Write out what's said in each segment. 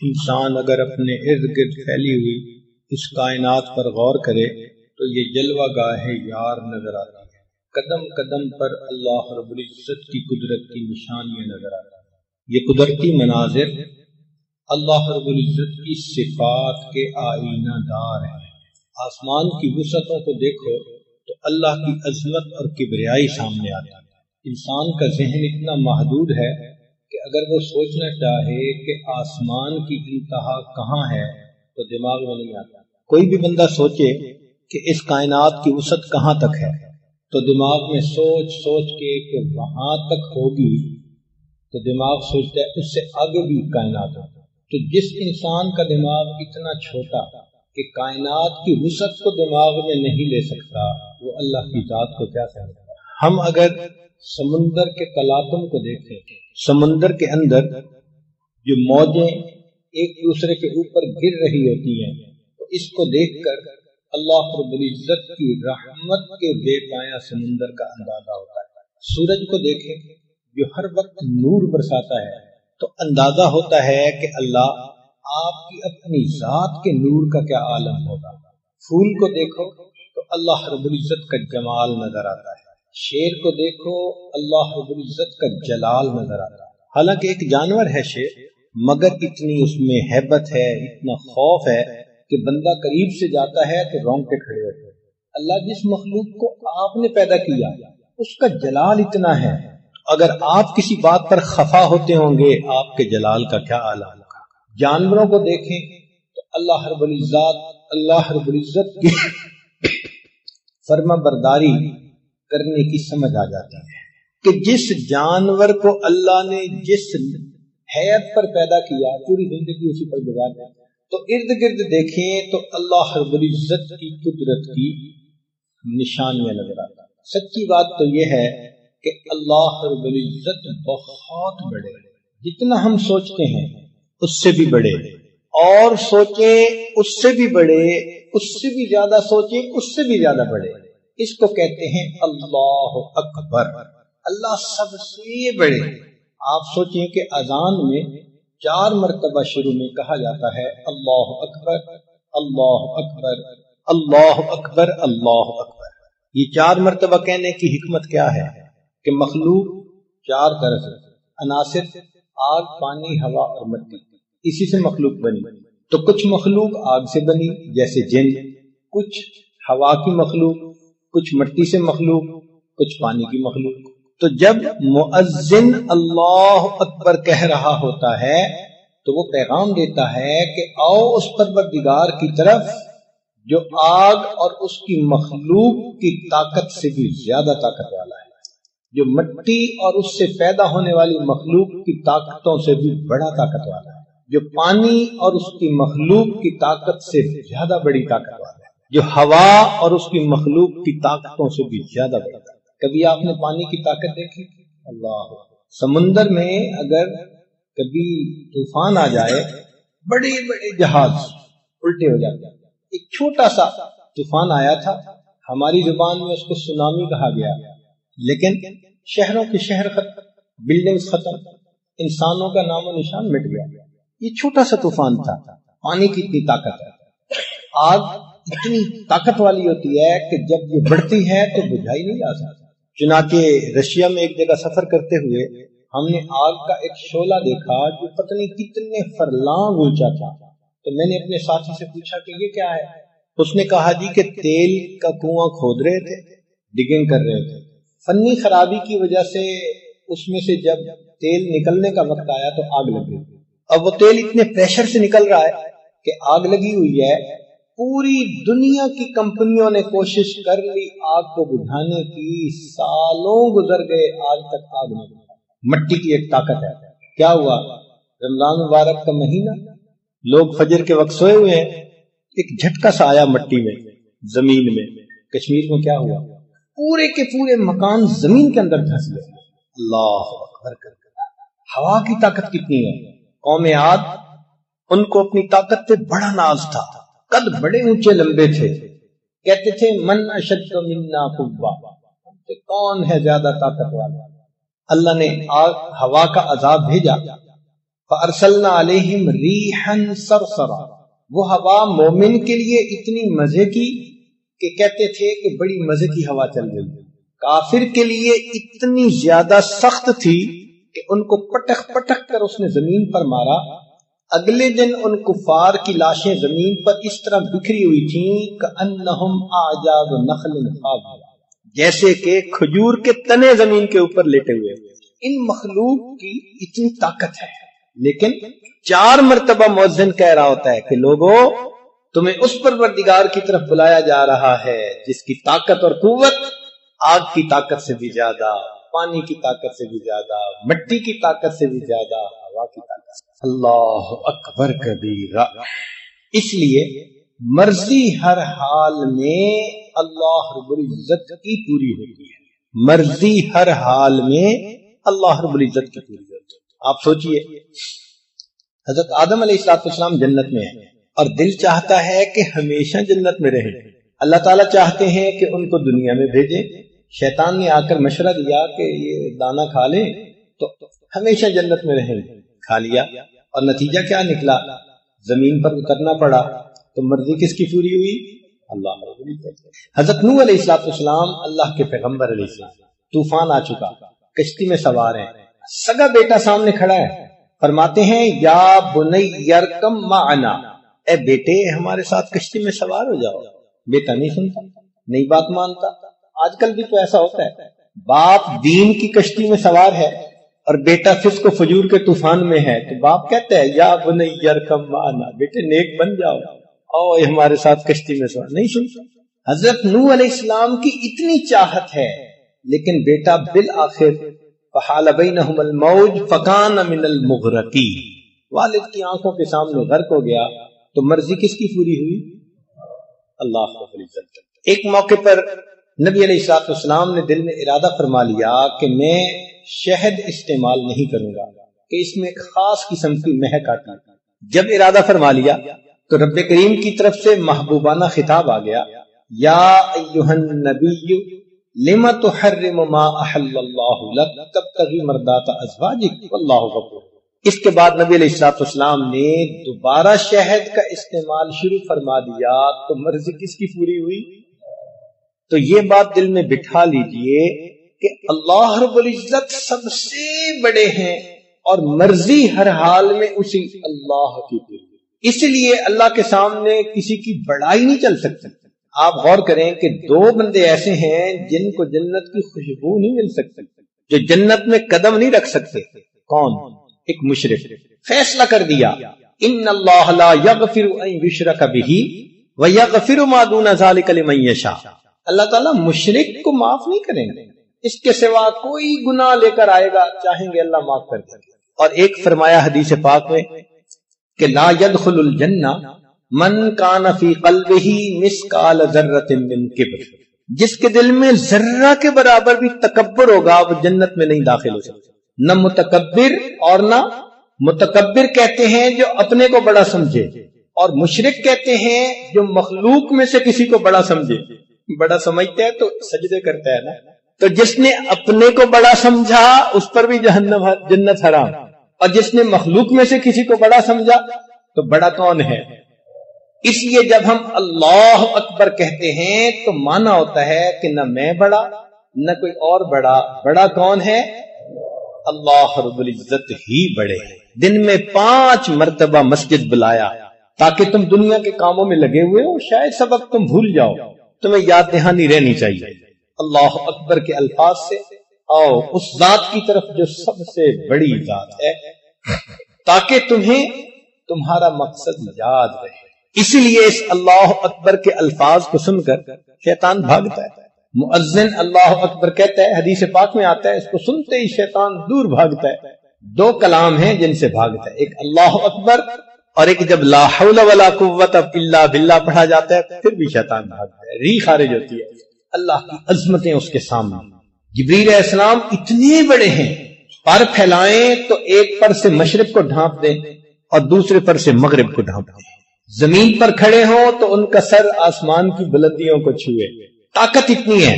انسان اگر اپنے ارد گرد پھیلی ہوئی اس کائنات پر غور کرے تو یہ جلوہ گاہ یار نظر آتی ہے۔ قدم قدم پر اللہ رب العزت کی قدرت کی نشانیاں نظر آتی ہیں۔ یہ قدرتی مناظر اللہ رب العزت کی صفات کے آئینہ دار ہیں۔ آسمان کی وسعتوں کو دیکھو تو اللہ کی عظمت اور کبریائی سامنے آتی ہے۔ انسان کا ذہن اتنا محدود ہے کہ اگر وہ سوچنا چاہے کہ آسمان کی انتہا کہاں ہے تو دماغ میں نہیں آتا۔ کوئی بھی بندہ سوچے کہ اس کائنات کی وسعت کہاں تک ہے تو دماغ میں سوچ سوچ کے کہ وہاں تک ہوگی تو دماغ سوچتا ہے اس سے آگے بھی کائنات ہے۔ تو جس انسان کا دماغ اتنا چھوٹا کہ کائنات کی وسعت کو دماغ میں نہیں لے سکتا وہ اللہ کی ذات کو کیا سمجھتا ہے۔ ہم اگر سمندر کے تلاطم کو دیکھیں، سمندر کے اندر جو موجیں ایک دوسرے کے اوپر گر رہی ہوتی ہیں تو اس کو دیکھ کر اللہ رب العزت کی رحمت کے بے پایہ سمندر کا اندازہ ہوتا ہے۔ سورج کو دیکھیں جو ہر وقت نور برساتا ہے تو اندازہ ہوتا ہے کہ اللہ آپ کی اپنی ذات کے نور کا کیا عالم ہوگا۔ پھول کو دیکھو تو اللہ رب العزت کا جمال نظر آتا ہے۔ شیر کو دیکھو اللہ رب العزت کا جلال نظر آتا ہے۔ حالانکہ ایک جانور ہے شیر مگر اتنی اس میں ہیبت ہے، اتنا خوف ہے کہ بندہ قریب سے جاتا ہے تو رونگٹے کھڑے ہوتے ہیں۔ اللہ جس مخلوق کو آپ نے پیدا کیا اس کا جلال اتنا ہے، اگر آپ کسی بات پر خفا ہوتے ہوں گے آپ کے جلال کا کیا عالم ہوگا۔ جانوروں کو دیکھیں تو اللہ رب العزت کی فرما برداری کرنے کی سمجھ آ جاتی ہے کہ جس جانور کو اللہ نے جس حیات پر پیدا کیا پوری زندگی اسی پر گزارا تو ارد گرد دیکھیں تو اللہ رب العزت کی قدرت کی نشانیاں نظر آتی ہیں۔ سچی بات تو یہ ہے کہ اللہ رب العزت بہت بڑے، جتنا ہم سوچتے ہیں اس سے بھی بڑے، اور سوچیں اس سے بھی بڑے، اس سے بھی زیادہ سوچیں اس سے بھی زیادہ بڑے۔ اس کو کہتے ہیں اللہ اکبر، اللہ سب سے بڑے۔ آپ سوچیں کہ اذان میں 4 مرتبہ شروع میں کہا جاتا ہے اللہ اکبر اللہ اکبر اللہ اکبر اللہ اکبر۔ یہ 4 مرتبہ کہنے کی حکمت کیا ہے کہ مخلوق 4 طرح سے عناصر آگ، پانی، ہوا اور مٹی، اسی سے مخلوق بنی۔ تو کچھ مخلوق آگ سے بنی جیسے جن، کچھ ہوا کی مخلوق، کچھ مٹی سے مخلوق، کچھ پانی کی مخلوق۔ تو جب مؤذن اللہ اکبر کہہ رہا ہوتا ہے تو وہ پیغام دیتا ہے کہ آؤ اس پروردگار کی طرف جو آگ اور اس کی مخلوق کی طاقت سے بھی زیادہ طاقت والا ہے، جو مٹی اور اس سے پیدا ہونے والی مخلوق کی طاقتوں سے بھی بڑا طاقت والا ہے، جو پانی اور اس کی مخلوق کی طاقت سے زیادہ بڑی طاقت والا ہے، جو ہوا اور اس کی مخلوق کی طاقتوں سے بھی زیادہ بڑا ہے۔ کبھی آپ نے پانی کی طاقت دیکھی؟ اللہ! سمندر میں اگر کبھی طوفان آ جائے بڑے بڑے جہاز الٹے ہو جاتے ہیں۔ ایک چھوٹا سا طوفان آیا تھا، ہماری زبان میں اس کو سونامی کہا گیا، لیکن شہروں کے شہر ختم، بلڈنگز ختم، انسانوں کا نام و نشان مٹ گیا۔ یہ چھوٹا سا طوفان تھا۔ پانی کی اتنی طاقت ہے، آگ اتنی طاقت والی ہوتی ہے کہ جب یہ بڑھتی ہے تو بجھائی نہیں جا سکتی۔ چنانچہ رشیا میں ایک جگہ سفر کرتے ہوئے ہم نے آگ کا ایک شعلہ دیکھا جو پتہ نہیں کتنے فرلانگ اونچا تھا۔ تو میں نے اپنے ساتھی سے پوچھا کہ یہ کیا ہے؟ اس نے کہا جی کہ تیل کا کنواں کھود رہے تھے، ڈگنگ کر رہے تھے، فنی خرابی کی وجہ سے اس میں سے جب تیل نکلنے کا وقت آیا تو آگ لگ گئی۔ اب وہ تیل اتنے پریشر سے نکل رہا ہے کہ آگ لگی ہوئی ہے، پوری دنیا کی کمپنیوں نے کوشش کر لی آگ کو بجھانے کی، سالوں گزر گئے آج تک آگ نہیں بجھی۔ مٹی کی ایک طاقت ہے۔ کیا ہوا؟ رمضان مبارک کا مہینہ، لوگ فجر کے وقت سوئے ہوئے ہیں، ایک جھٹکا سا آیا مٹی میں، زمین میں۔ کشمیر میں کیا ہوا؟ پورے کے پورے مکان زمین کے اندر دھس گئے۔ اللہ اکبر کر۔ ہوا کی طاقت کتنی ہے؟ قوم عاد، ان کو اپنی طاقت پہ بڑا ناز تھا، قد بڑے اونچے لمبے تھے، کہتے تھے من اشد منا قوہ، کون ہے زیادہ طاقت والا۔ اللہ نے ہوا کا عذاب بھیجا فارسلنا علیہم ریحا صرصرا، وہ ہوا مومن کے لیے اتنی مزے کی کہ کہتے تھے کہ بڑی مزے کی ہوا چل رہی ہے، کافر کے لیے اتنی زیادہ سخت تھی کہ ان کو پٹک پٹک کر اس نے زمین پر مارا۔ اگلے دن ان کفار کی لاشیں زمین پر اس طرح بکھری ہوئی تھیں کأنہم اعجاز نخل خاویہ، جیسے کہ کھجور کے تنے زمین کے اوپر لیٹے ہوئے۔ ان مخلوق کی اتنی طاقت ہے، لیکن 4 مرتبہ مؤذن کہہ رہا ہوتا ہے کہ لوگوں تمہیں اس پروردگار کی طرف بلایا جا رہا ہے جس کی طاقت اور قوت آگ کی طاقت سے بھی زیادہ، پانی کی طاقت سے بھی زیادہ، مٹی کی طاقت سے بھی زیادہ، ہوا کی طاقت سے۔ اللہ اکبر کبیرہ۔ اس لیے مرضی ہر حال میں اللہ رب العزت کی پوری ہوتی ہے، مرضی ہر حال میں اللہ رب العزت کی پوری ہوتی ہے۔ آپ سوچئے حضرت آدم علیہ السلام جنت میں ہیں اور دل چاہتا ہے کہ ہمیشہ جنت میں رہیں، اللہ تعالیٰ چاہتے ہیں کہ ان کو دنیا میں بھیجیں، شیطان نے آ کر مشورہ دیا کہ یہ دانا کھا لیں تو ہمیشہ جنت میں رہیں، کھا لیا اور نتیجہ کیا نکلا؟ زمین پر اترنا پڑا۔ تو مرضی کس کی پوری ہوئی؟ اللہ رب العزت۔ حضرت نوح علیہ السلام اللہ کے پیغمبر علیہ السلام، طوفان آ چکا، کشتی میں سوار ہیں، سگا بیٹا سامنے کھڑا ہے، فرماتے ہیں یا بنی یرکم معنا، اے بیٹے ہمارے ساتھ کشتی میں سوار ہو جاؤ۔ بیٹا نہیں سنتا، نہیں بات مانتا۔ آج کل بھی تو ایسا ہوتا ہے، باپ دین کی کشتی میں سوار ہے اور بیٹا فسق و فجور کے طوفان میں ہے تو باپ کہتا ہے یا بنی یرکم معنا، بیٹے نیک بن جاؤ، او ہمارے ساتھ کشتی میں سوار، نہیں سنتا۔ حضرت نوح علیہ السلام کی اتنی چاہت ہے لیکن بیٹا بالآخر فحال بینہم الموج فکان من المغرقین، والد کی آنکھوں کے سامنے غرق ہو گیا۔ تو مرضی کس کی پوری ہوئی؟ اللہ رب العزت۔ ایک موقع پر نبی علیہ السلام نے دل میں ارادہ فرما لیا کہ میں شہد استعمال نہیں کروں گا کہ اس میں ایک خاص قسم کی مہک آتی ہے۔ جب ارادہ فرما لیا تو رب کریم کی طرف سے محبوبانہ خطاب آ گیا، یا ایھا النبی لم تحرم ما احل اللہ لک تبتغی مرضات ازواجک واللہ غفور۔ اس کے بعد نبی علیہ السلام نے دوبارہ شہد کا استعمال شروع فرما دیا تو مرضی کس کی پوری ہوئی؟ تو یہ بات دل میں بٹھا لیجئے کہ اللہ رب العزت سب سے بڑے ہیں اور مرضی ہر حال میں اسی اللہ کی پوری۔ اس لیے اللہ کے سامنے کسی کی بڑائی نہیں چل سکتی۔ آپ غور کریں کہ 2 بندے ایسے ہیں جن کو جنت کی خوشبو نہیں مل سکتی، جو جنت میں قدم نہیں رکھ سکتے۔ کون؟ ایک مشرک۔ فیصلہ کر دیا ان اللہ لا یغفر ان یشرک بہ ویغفر ما دون ذلک لمن یشاء، اللہ تعالیٰ مشرک کو معاف نہیں کریں گے، اس کے سوا کوئی گناہ لے کر آئے گا چاہیں گے اللہ معاف کر دیں گے۔ اور ایک فرمایا حدیث پاک میں کہ لا يدخل الجنہ من کان فی قلبہ مثقال ذرۃ من کبر، جس کے دل میں ذرہ کے برابر بھی تکبر ہوگا وہ جنت میں نہیں داخل ہو سکتا۔ نہ متکبر اور نہ متکبر کہتے ہیں جو اپنے کو بڑا سمجھے، اور مشرک کہتے ہیں جو مخلوق میں سے کسی کو بڑا سمجھے۔ بڑا سمجھتا ہے تو سجدے کرتا ہے نا، تو جس نے اپنے کو بڑا سمجھا اس پر بھی جنت حرام، اور جس نے مخلوق میں سے کسی کو بڑا سمجھا تو بڑا کون ہے؟ اس لیے جب ہم اللہ اکبر کہتے ہیں تو مانا ہوتا ہے کہ نہ میں بڑا نہ کوئی اور بڑا، بڑا کون ہے؟ اللہ رب العزت ہی بڑے ہیں۔ دن میں 5 مرتبہ مسجد بلایا تاکہ تم دنیا کے کاموں میں لگے ہوئے ہو، شاید سبق تم بھول جاؤ، تمہیں یاد دہانی رہنی چاہیے اللہ اکبر کے الفاظ سے، آؤ اس ذات کی طرف جو سب سے بڑی ذات ہے، تاکہ تمہیں تمہارا مقصد یاد رہے۔ اسی لیے اس اللہ اکبر کے الفاظ کو سن کر شیطان بھاگتا ہے۔ مؤذن اللہ اکبر کہتا ہے، حدیث پاک میں آتا ہے اس کو سنتے ہی شیطان دور بھاگتا ہے۔ 2 کلام ہیں جن سے بھاگتا ہے، ایک اللہ اکبر اور ایک جب لا حول ولا قوت الا باللہ پڑھا جاتا ہے پھر بھی شیطان بھاگتا ہے، ری خارج ہوتی ہے۔ اللہ کی عظمتیں اس کے سامنے۔ جبریل علیہ السلام اتنے بڑے ہیں، پر پھیلائیں تو ایک پر سے مشرق کو ڈھانپ دیں اور دوسرے پر سے مغرب کو ڈھانپ دیں، زمین پر کھڑے ہوں تو ان کا سر آسمان کی بلندیوں کو چھوئے، طاقت اتنی ہے۔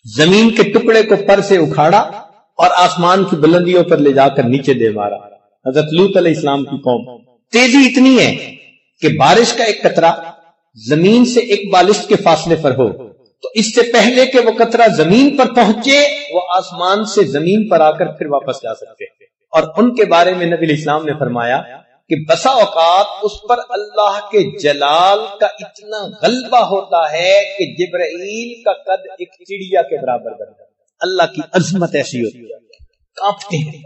زمین کے ٹکڑے کو پر سے اکھاڑا اور آسمان کی بلندیوں پر لے جا کر نیچے دے مارا، حضرت لوط علیہ السلام کی قوم، تیزی اتنی ہے کہ بارش کا ایک قطرہ زمین سے ایک بالشت کے فاصلے پر ہو تو اس سے پہلے کہ وہ قطرہ زمین پر پہنچے وہ آسمان سے زمین پر آ کر پھر واپس جا سکتے ہیں۔ اور ان کے بارے میں نبی علیہ السلام نے فرمایا کہ بسا اوقات اس پر اللہ کے جلال کا اتنا غلبہ ہوتا ہے کہ جبرائیل کا قد ایک چڑیا کے برابر بن جاتا ہے۔ اللہ کی عظمت ایسی ہوتی ہے، کانپتے ہیں۔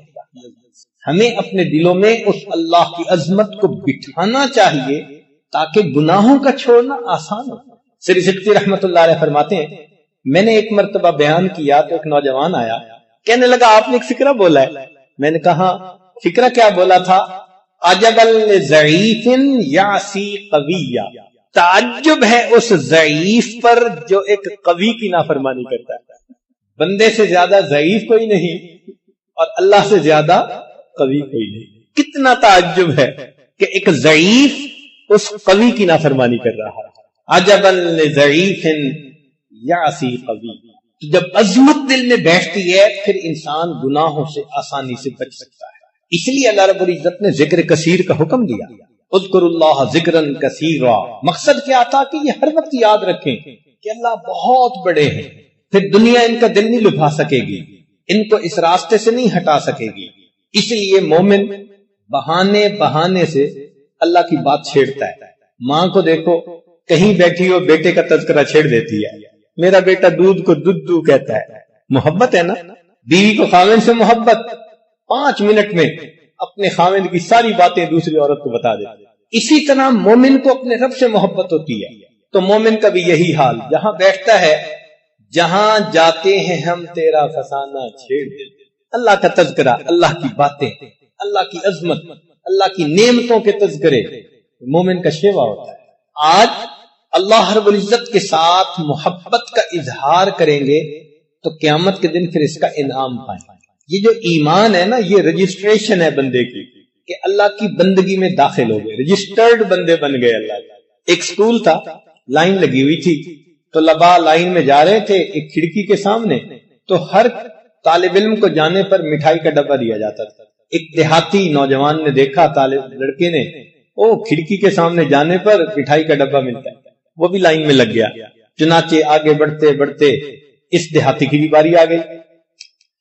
ہمیں اپنے دلوں میں اس اللہ کی عظمت کو بٹھانا چاہیے تاکہ گناہوں کا چھوڑنا آسان ہو۔ سری سکتی رحمت اللہ علیہ فرماتے ہیں، میں نے ایک مرتبہ بیان کیا تو ایک نوجوان آیا، کہنے لگا آپ نے ایک فقرہ بولا ہے۔ میں نے کہا فقرہ کیا بولا تھا؟ عجبا لضعیف یعصی قویا، تعجب ہے اس ضعیف پر جو ایک قوی کی نافرمانی کرتا ہے۔ بندے سے زیادہ ضعیف کوئی نہیں اور اللہ سے زیادہ قوی کوئی نہیں۔ کتنا تعجب ہے کہ ایک ضعیف اس قوی کی نافرمانی کر رہا ہے۔ عجبا لضعیف یعصی قوی، تو جب عظمت دل میں بیٹھتی ہے پھر انسان گناہوں سے آسانی سے بچ سکتا ہے۔ اس لیے اللہ رب العزت نے ذکر کثیر کا حکم دیا، اذکر اللہ ذکرا کثیرا۔ مقصد کیا تھا کہ یہ ہر وقت یاد رکھیں کہ اللہ بہت بڑے ہیں، پھر دنیا ان کا دل نہیں لبھا سکے گی، ان کو اس راستے سے نہیں ہٹا سکے گی۔ اس لیے مومن بہانے بہانے سے اللہ کی بات چھیڑتا ہے۔ ماں کو دیکھو کہیں بیٹھی ہو بیٹے کا تذکرہ چھیڑ دیتی ہے، میرا بیٹا دودھ کو دودھ کہتا ہے، محبت ہے نا۔ بیوی کو خاوند سے محبت، 5 منٹ میں اپنے خاوند کی ساری باتیں دوسری عورت کو بتا دیتی۔ اسی طرح مومن کو اپنے رب سے محبت ہوتی ہے، تو مومن کا بھی یہی حال، جہاں بیٹھتا ہے جہاں جاتے ہیں ہم تیرا فسانہ چھیڑ دیتے، اللہ کا تذکرہ، اللہ کی باتیں، اللہ کی عظمت، اللہ کی نعمتوں کے تذکرے مومن کا شیوا ہوتا ہے۔ آج اللہ رب العزت کے ساتھ محبت کا اظہار کریں گے تو قیامت کے دن پھر اس کا انعام پائیں۔ یہ جو ایمان ہے نا، یہ رجسٹریشن ہے بندے کی کہ اللہ کی بندگی میں داخل ہو گئے، رجسٹرڈ بندے بن گئے اللہ کے۔ ایک سکول تھا، لائن لگی ہوئی تھی، طلباء لائن میں جا رہے تھے، ایک کھڑکی کے سامنے، تو ہر طالب علم کو جانے پر مٹھائی کا ڈبہ دیا جاتا تھا۔ ایک دیہاتی نوجوان نے دیکھا، طالب لڑکے نے، او کھڑکی کے سامنے جانے پر مٹھائی کا ڈبہ ملتا ہے، وہ بھی لائن میں لگ گیا۔ چنانچہ آگے بڑھتے بڑھتے اس دیہاتی کی بھی باری آ گئی۔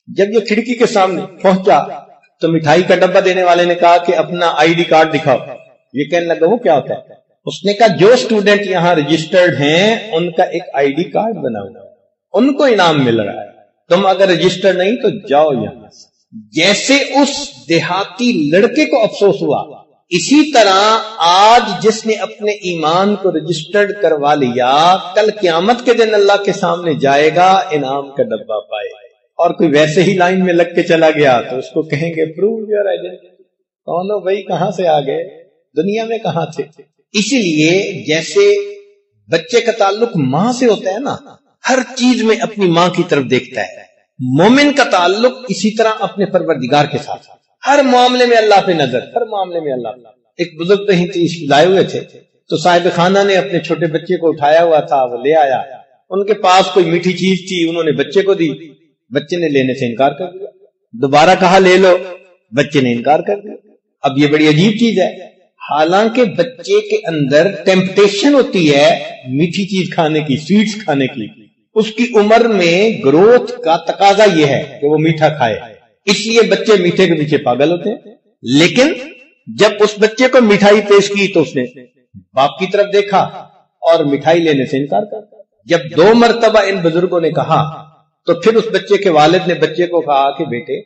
جب یہ کھڑکی کے سامنے پہنچا تو مٹھائی کا ڈبہ دینے والے نے کہا کہ اپنا آئی ڈی کارڈ دکھاؤ۔ یہ کہنے لگا وہ کیا ہوتا ہے؟ اس نے کہا جو اسٹوڈنٹ یہاں رجسٹرڈ ہیں ان کا ایک آئی ڈی کارڈ بنا ہوا ہے، ان کو انعام مل رہا ہے، تم اگر رجسٹرڈ نہیں تو جاؤ یہاں سے۔ جیسے اس دیہاتی لڑکے کو افسوس ہوا، اسی طرح آج جس نے اپنے ایمان کو رجسٹرڈ کروا لیا، کل قیامت کے دن اللہ کے سامنے جائے گا، انعام کا ڈبہ پائے۔ اور کوئی ویسے ہی لائن میں لگ کے چلا گیا تو اس کو کہیں گے پروو یور آئیڈینٹی، کون ہو بھائی، کہاں سے آ گئے، دنیا میں کہاں تھے۔ اسی لیے جیسے بچے کا تعلق ماں سے ہوتا ہے نا، ہر چیز میں اپنی ماں کی طرف دیکھتا ہے، مومن کا تعلق اسی طرح اپنے پروردگار کے ساتھ، ہر معاملے میں اللہ پہ نظر، ہر معاملے میں اللہ پہ۔ ایک بزرگ کہیں تشریف لائے ہوئے تھے تو صاحب خانہ نے اپنے چھوٹے بچے کو اٹھایا ہوا تھا، وہ لے آیا، ان کے پاس کوئی میٹھی چیز تھی، انہوں نے بچے کو دی، بچے نے لینے سے انکار کر دیا، دوبارہ کہا لے لو، بچے نے انکار کر دیا۔ اب یہ بڑی عجیب چیز ہے، حالانکہ بچے کے اندر ٹیمپٹیشن ہوتی ہے میٹھی چیز کھانے کی، سویٹس کھانے کی، اس کی عمر میں گروتھ کا تقاضا یہ ہے کہ وہ میٹھا کھائے، اس لیے بچے میٹھے کے پیچھے پاگل ہوتے ہیں۔ لیکن جب اس بچے کو مٹھائی پیش کی تو اس نے باپ کی طرف دیکھا اور مٹھائی لینے سے انکار کر دیا۔ جب 2 مرتبہ ان بزرگوں نے کہا تو پھر اس بچے کے والد نے بچے کو کہا کہ بیٹے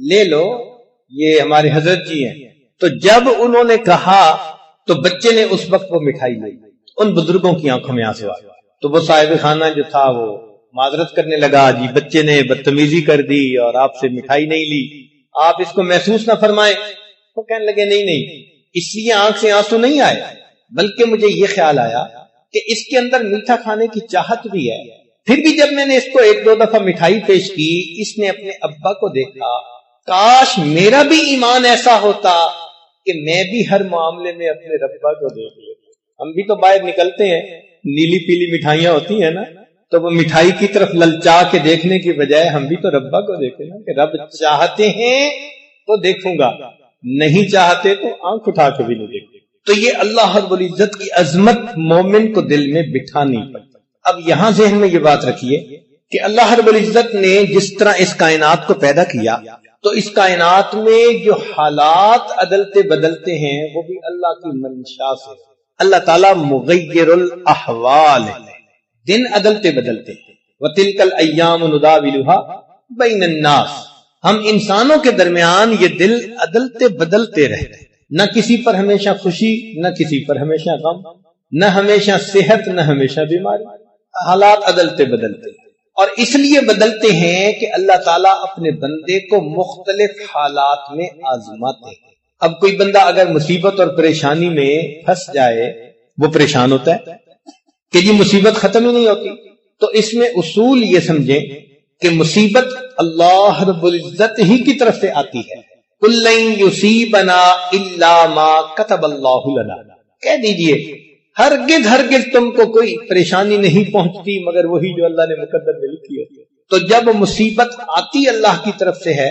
لے لو، یہ ہمارے حضرت جی ہیں۔ تو جب انہوں نے کہا تو بچے نے اس وقت وہ مٹھائی لی، ان بزرگوں کی آنکھوں میں آنسو آ گئے۔ تو وہ صاحب خانہ جو تھا وہ معذرت کرنے لگا، جی بچے نے بدتمیزی کر دی اور آپ سے مٹھائی نہیں لی، آپ اس کو محسوس نہ فرمائیں۔ وہ کہنے لگے نہیں، اس لیے آنکھ سے آنسو نہیں آئے، بلکہ مجھے یہ خیال آیا کہ اس کے اندر میٹھا کھانے کی چاہت بھی ہے۔ پھر بھی جب میں نے اس کو 1-2 دفعہ مٹھائی پیش کی، اس نے اپنے ابا کو دیکھا، کاش میرا بھی ایمان ایسا ہوتا کہ میں بھی ہر معاملے میں اپنے ربا کو دیکھ لیتا۔ ہم بھی تو باہر نکلتے ہیں، نیلی پیلی مٹھائیاں ہوتی ہیں نا، تو وہ مٹھائی کی طرف للچا کے دیکھنے کی بجائے ہم بھی تو ربا کو دیکھیں نا، کہ رب چاہتے ہیں تو دیکھوں گا، نہیں چاہتے تو آنکھ اٹھا کے بھی نہیں دیکھتے. تو یہ اللہ رب العزت کی عظمت مومن کو دل میں بٹھانی پڑتی. اب یہاں ذہن میں یہ بات رکھیے کہ اللہ رب العزت نے جس طرح اس کائنات کو پیدا کیا تو اس کائنات میں جو حالات عدلتے بدلتے ہیں وہ بھی اللہ کی منشا سے. اللہ تعالیٰ مغیر الاحوال ہے. دن عدلتے بدلتے ہیں. وَتِلْكَ الْأَيَّامُ نُدَاوِلُهَا بَيْنَ النَّاسِ. ہم انسانوں کے درمیان یہ دل عدلتے بدلتے رہتے ہیں. نہ کسی پر ہمیشہ خوشی، نہ کسی پر ہمیشہ غم، نہ ہمیشہ صحت، نہ ہمیشہ بیماری. حالات عدلتے بدلتے ہیں. اور اس لیے بدلتے ہیں کہ اللہ تعالیٰ اپنے بندے کو مختلف حالات میں آزماتے ہیں. اب کوئی بندہ اگر مصیبت اور پریشانی میں پھنس جائے وہ پریشان ہوتا ہے کہ یہ مصیبت ختم ہی نہیں ہوتی. تو اس میں اصول یہ سمجھیں کہ مصیبت اللہ رب العزت ہی کی طرف سے آتی ہے. قُل لَن يُصِيبَنَا إِلَّا مَا كَتَبَ اللَّهُ لَنَا. کہہ دیجئے ہرگز تم کو کوئی پریشانی نہیں پہنچتی مگر وہی جو اللہ نے مقدر میں لکھی ہوتی ہے. تو جب مصیبت آتی اللہ کی طرف سے ہے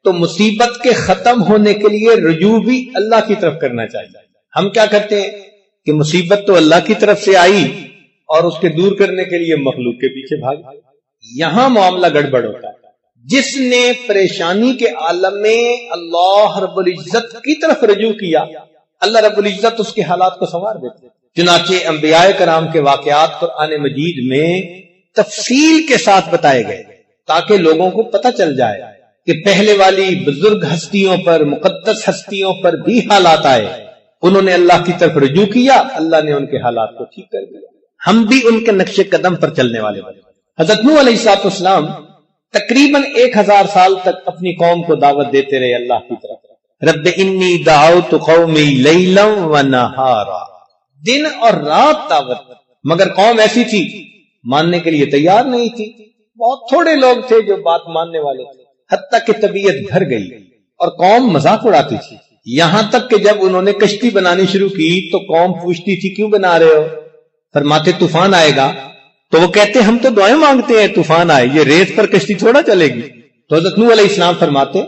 تو مصیبت کے ختم ہونے کے لیے رجوع بھی اللہ کی طرف کرنا چاہیے. ہم کیا کرتے ہیں کہ مصیبت تو اللہ کی طرف سے آئی اور اس کے دور کرنے کے لیے مخلوق کے پیچھے بھاگ. یہاں معاملہ گڑبڑ ہوتا ہے. جس نے پریشانی کے عالم میں اللہ رب العزت کی طرف رجوع کیا اللہ رب العزت اس کے حالات کو سنوار دیتے. چنانچہ انبیاء کرام کے واقعات قرآن مجید میں تفصیل کے ساتھ بتائے گئے تاکہ لوگوں کو پتہ چل جائے کہ پہلے والی بزرگ ہستیوں پر، مقدس ہستیوں پر بھی حالات آئے. انہوں نے اللہ کی طرف رجوع کیا، اللہ نے ان کے حالات کو ٹھیک کر دیا. ہم بھی ان کے نقش قدم پر چلنے والے بنے. حضرت نوح علیہ السلام تقریباً 1000 سال تک اپنی قوم کو دعوت دیتے رہے اللہ کی طرف. رب انی دعوت قومی لیلا و نہارا. دن اور رات دعوت، مگر قوم ایسی تھی ماننے کے لیے تیار نہیں تھی. بہت تھوڑے لوگ تھے جو بات ماننے والے تھے، حتیٰ کہ طبیعت بھر گئی اور قوم مذاق اڑاتی تھی. یہاں تک کہ جب انہوں نے کشتی بنانی شروع کی تو قوم پوچھتی تھی کیوں بنا رہے ہو؟ فرماتے طوفان آئے گا. تو وہ کہتے ہم تو دعائیں مانگتے ہیں طوفان آئے، یہ ریت پر کشتی تھوڑا چلے گی. تو حضرت نوح علیہ السلام فرماتے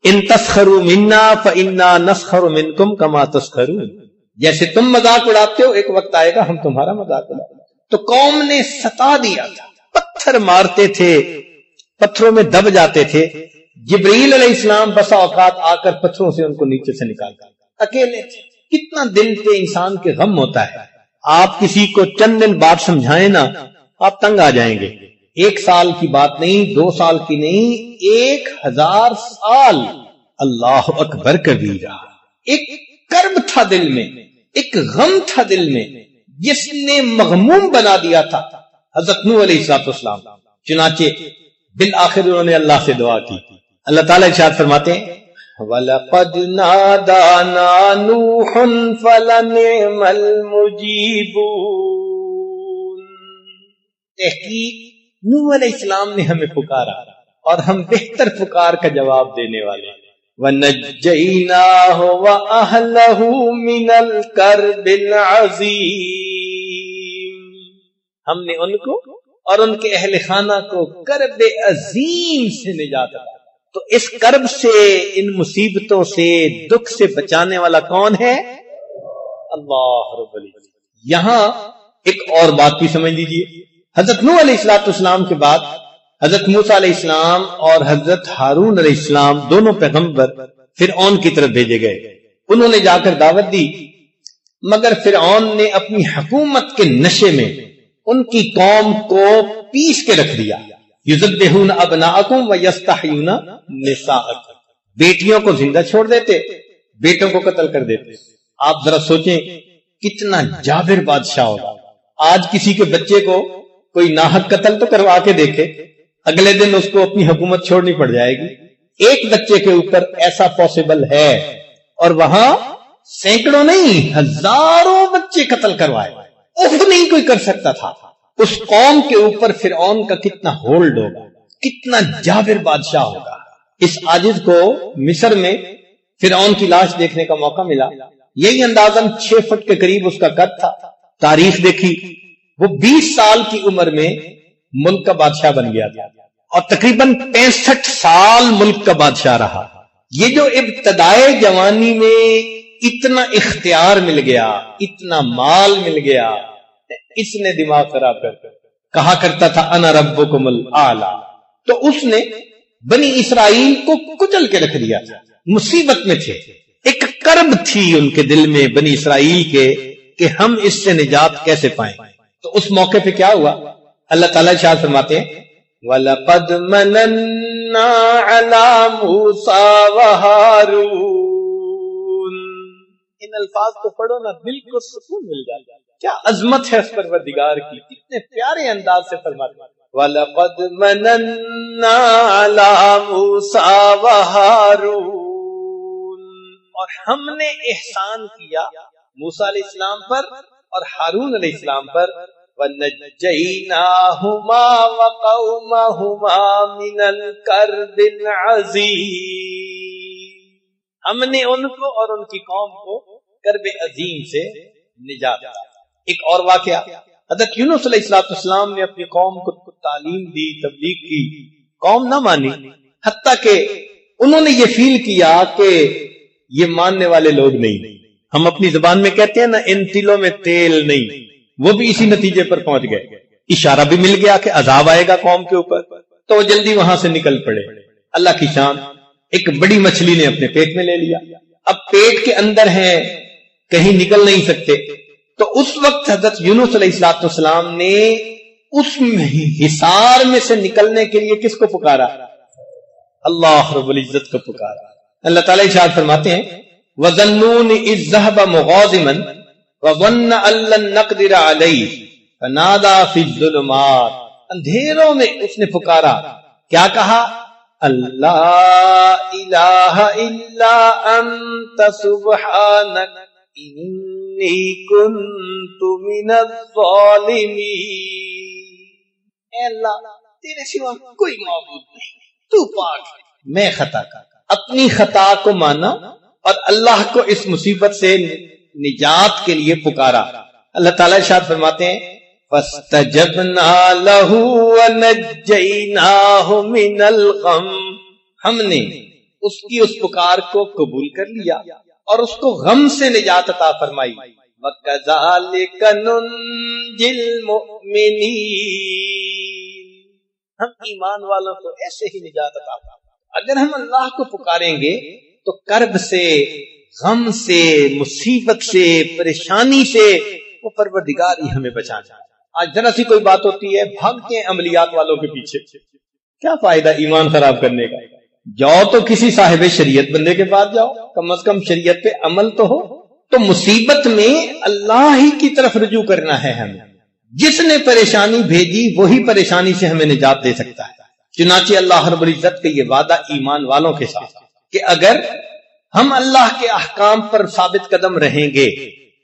ان تسخروا منا فانا نسخر منکم کما تسخرون. جیسے تم مذاق اڑاتے ہو ایک وقت آئے گا ہم تمہارا مذاق اڑائیں گے. تو قوم نے ستا دیا تھا، پتھر مارتے تھے، پتھروں میں دب جاتے تھے. جبریل علیہ السلام بسا اوقات آ کر پتھروں سے ان کو نیچے سے نکالتا. اکیلے تھے. کتنا دل پہ انسان کے غم ہوتا ہے. آپ کسی کو چند دن بات سمجھائیں نا آپ تنگ آ جائیں گے. 1 سال کی بات نہیں، 2 سال کی نہیں، 1000 سال. اللہ اکبر کبیرہ. ایک کرب تھا دل میں، ایک غم تھا دل میں جس نے مغموم بنا دیا تھا حضرت نوح علیہ السلام. چنانچہ بالآخر انہوں نے اللہ سے دعا کی. اللہ تعالیٰ ارشاد فرماتے ہیں وَلَقَدْ نَادَانَا نُوحٌ فَلَنِعْمَ الْمُجِيبُونَ. تحقیق نوح علیہ السلام نے ہمیں پکارا اور ہم بہتر پکار کا جواب دینے والے. وَنَجَّيْنَاهُ وَأَهْلَهُ مِنَ الْكَرْبِ الْعَظِيمِ. ہم نے ان کو اور ان کے اہل خانہ کو کرب عظیم سے نجات دیا. تو اس کرب سے، ان مصیبتوں سے، دکھ سے بچانے والا کون ہے؟ اللہ رب العزت. یہاں ایک اور بات بھی سمجھ لیجیے. حضرت نوح علیہ السلام کے بعد حضرت موسیٰ علیہ السلام اور حضرت ہارون علیہ السلام دونوں پیغمبر فرعون کی طرف بھیجے گئے. انہوں نے جا کر دعوت دی مگر فرعون نے اپنی حکومت کے نشے میں ان کی قوم کو پیس کے رکھ دیا. یذبحون ابناءکم ویستحیون نساءکم. بیٹیوں کو زندہ چھوڑ دیتے، بیٹوں کو قتل کر دیتے. آپ ذرا سوچیں کتنا جابر بادشاہ ہوگا. آج کسی کے بچے کو کوئی ناحق قتل تو کروا کے دیکھے، اگلے دن اس کو اپنی حکومت چھوڑنی پڑ جائے گی. ایک بچے کے اوپر ایسا پاسبل ہے اور وہاں سینکڑوں نہیں ہزاروں بچے قتل کروائے. نہیں کوئی کر سکتا تھا. اس قوم کے اوپر فرعون کا کتنا ہولڈ ہوگا، کتنا جابر بادشاہ ہوگا. اس عاجز کو مصر میں فرعون کی لاش دیکھنے کا موقع ملا. یہی اندازاً 6 فٹ کے قریب اس کا قد تھا. تاریخ دیکھی وہ 20 سال کی عمر میں ملک کا بادشاہ بن گیا تھا اور تقریباً 65 سال ملک کا بادشاہ رہا. یہ جو ابتدائے جوانی میں اتنا اختیار مل گیا، اتنا مال مل گیا، اس نے دماغ خراب کر کہا کرتا تھا انا ربکم الاعلی، تو اس نے بنی اسرائیل کو کچل کے رکھ دیا تھا، مصیبت میں تھے، ایک کرب تھی ان کے دل میں بنی اسرائیل کے کہ ہم اس سے نجات کیسے پائیں۔ تو اس موقع پہ کیا ہوا؟ اللہ تعالیٰ ارشاد فرماتے ہیں وَلَقَدْ مَنَنَّا عَلَى مُوسَىٰ وَهَارُونَ، ان الفاظ کو پڑھو نا دل کو سکون مل جائے گا، کیا عظمت ہے اس پروردگار کی، کتنے پیارے انداز سے فرماتے ہیں وَلَقَدْ مَنَنَّا عَلَى مُوسَىٰ وَهَارُونَ، اور ہم نے احسان کیا موسیٰ علیہ السلام پر اور ہارون علیہ السلام پر، وَنَجَّيْنَاهُمَا وَقَوْمَهُمَا مِنَ الْكَرْبِ الْعَظِيمِ، ہم نے ان کو اور ان کی قوم کو کرب عظیم سے نجات دیا۔ ایک اور واقعہ، حضرت یونس علیہ السلام نے اپنی قوم کو تعلیم دی، تبلیغ کی، قوم نہ مانی، حتیٰ کہ انہوں نے یہ فیل کیا کہ یہ ماننے والے لوگ نہیں، ہم اپنی زبان میں کہتے ہیں نا ان تلوں میں تیل نہیں، وہ بھی اسی نتیجے پر پہنچ گئے، اشارہ بھی مل گیا کہ عذاب آئے گا قوم کے اوپر، تو وہ جلدی وہاں سے نکل پڑے۔ اللہ کی شان، ایک بڑی مچھلی نے اپنے پیٹ میں لے لیا، اب پیٹ کے اندر ہیں، کہیں نکل نہیں سکتے، تو اس وقت حضرت یونس علیہ السلام نے اس حصار میں سے نکلنے کے لیے کس کو پکارا؟ اللہ رب العزت کو پکارا۔ اللہ تعالیٰ ارشاد فرماتے ہیں وَظَنُّونِ إِذْ ذَهَبَ مُغَاضِبًا وَظَنَّ أَن لَّن نَّقْدِرَ عَلَيْهِ فَنَادَىٰ فِي الظُّلُمَاتِ، اندھیروں میں اس نے پکارا، کیا کہا؟ اللہ الہ الا انت سبحانک انی کنت من الظالمین، اے اللہ تیرے سوا کوئی معبود نہیں، تو پاک ہے، میں خطا کار۔ اپنی خطا کو مانا اور اللہ کو اس مصیبت سے نجات کے لیے پکارا۔ اللہ تعالیٰ ارشاد فرماتے ہیں فَاسْتَجَبْنَا لَهُ وَنَجَّيْنَاهُ مِنَ الْغَمِّ، ہم نے اس کی اس پکار کو قبول کر لیا اور اس کو غم سے نجات عطا فرمائی۔ وَكَذَلِكَ نُنْجِي الْمُؤْمِنِينَ، ہم ایمان والوں کو ایسے ہی نجات عطا فرمائیں۔ اگر ہم اللہ کو پکاریں گے تو کرب سے، غم سے، مصیبت سے، پریشانی سے وہ پروردگار ہی ہمیں بچانا۔ آج ذرا سی کوئی بات ہوتی ہے بھاگتے ہیں عملیات والوں کے پیچھے، کیا فائدہ ایمان خراب کرنے کا؟ جاؤ تو کسی صاحب شریعت بندے کے پاس جاؤ، کم از کم شریعت پہ عمل تو ہو۔ تو مصیبت میں اللہ ہی کی طرف رجوع کرنا ہے ہمیں، جس نے پریشانی بھیجی وہی پریشانی سے ہمیں نجات دے سکتا ہے۔ چنانچہ اللہ رب العزت کا یہ وعدہ ایمان والوں کے ساتھ کہ اگر ہم اللہ کے احکام پر ثابت قدم رہیں گے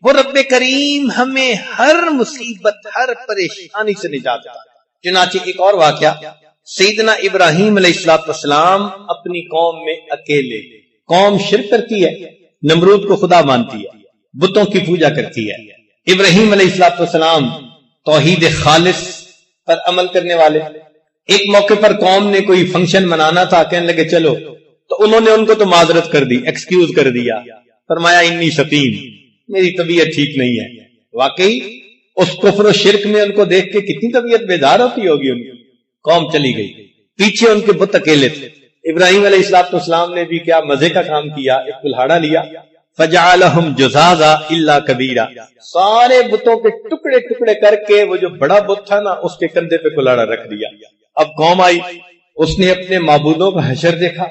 وہ رب کریم ہمیں ہر مصیبت، ہر پریشانی سے نجات دیتا ہے۔ چنانچہ ایک اور واقعہ، سیدنا ابراہیم علیہ السلام اپنی قوم میں اکیلے، قوم شرک کرتی ہے، نمرود کو خدا مانتی ہے، بتوں کی پوجا کرتی ہے، ابراہیم علیہ السلام توحید خالص پر عمل کرنے والے۔ ایک موقع پر قوم نے کوئی فنکشن منانا تھا، کہنے لگے چلو، تو انہوں نے ان کو تو معذرت کر دی، ایکسکیوز کر دیا، فرمایا انی سقیم، میری طبیعت ٹھیک نہیں ہے۔ واقعی اس کفر و شرک میں ان کو دیکھ کے کتنی طبیعت بیدار ہوتی ہوگی ان کی۔ قوم چلی گئی، پیچھے ان کے بت اکیلے تھے۔ ابراہیم علیہ السلام نے بھی کیا مزے کا کام کیا، ایک کلہاڑا لیا، فجعلہم جزازا الا کبیرا، سارے بتوں کے ٹکڑے ٹکڑے کر کے وہ جو بڑا بت تھا نا اس کے کندھے پہ کلہاڑا رکھ دیا۔ اب قوم آئی، اس نے اپنے معبودوں کا حشر دیکھا،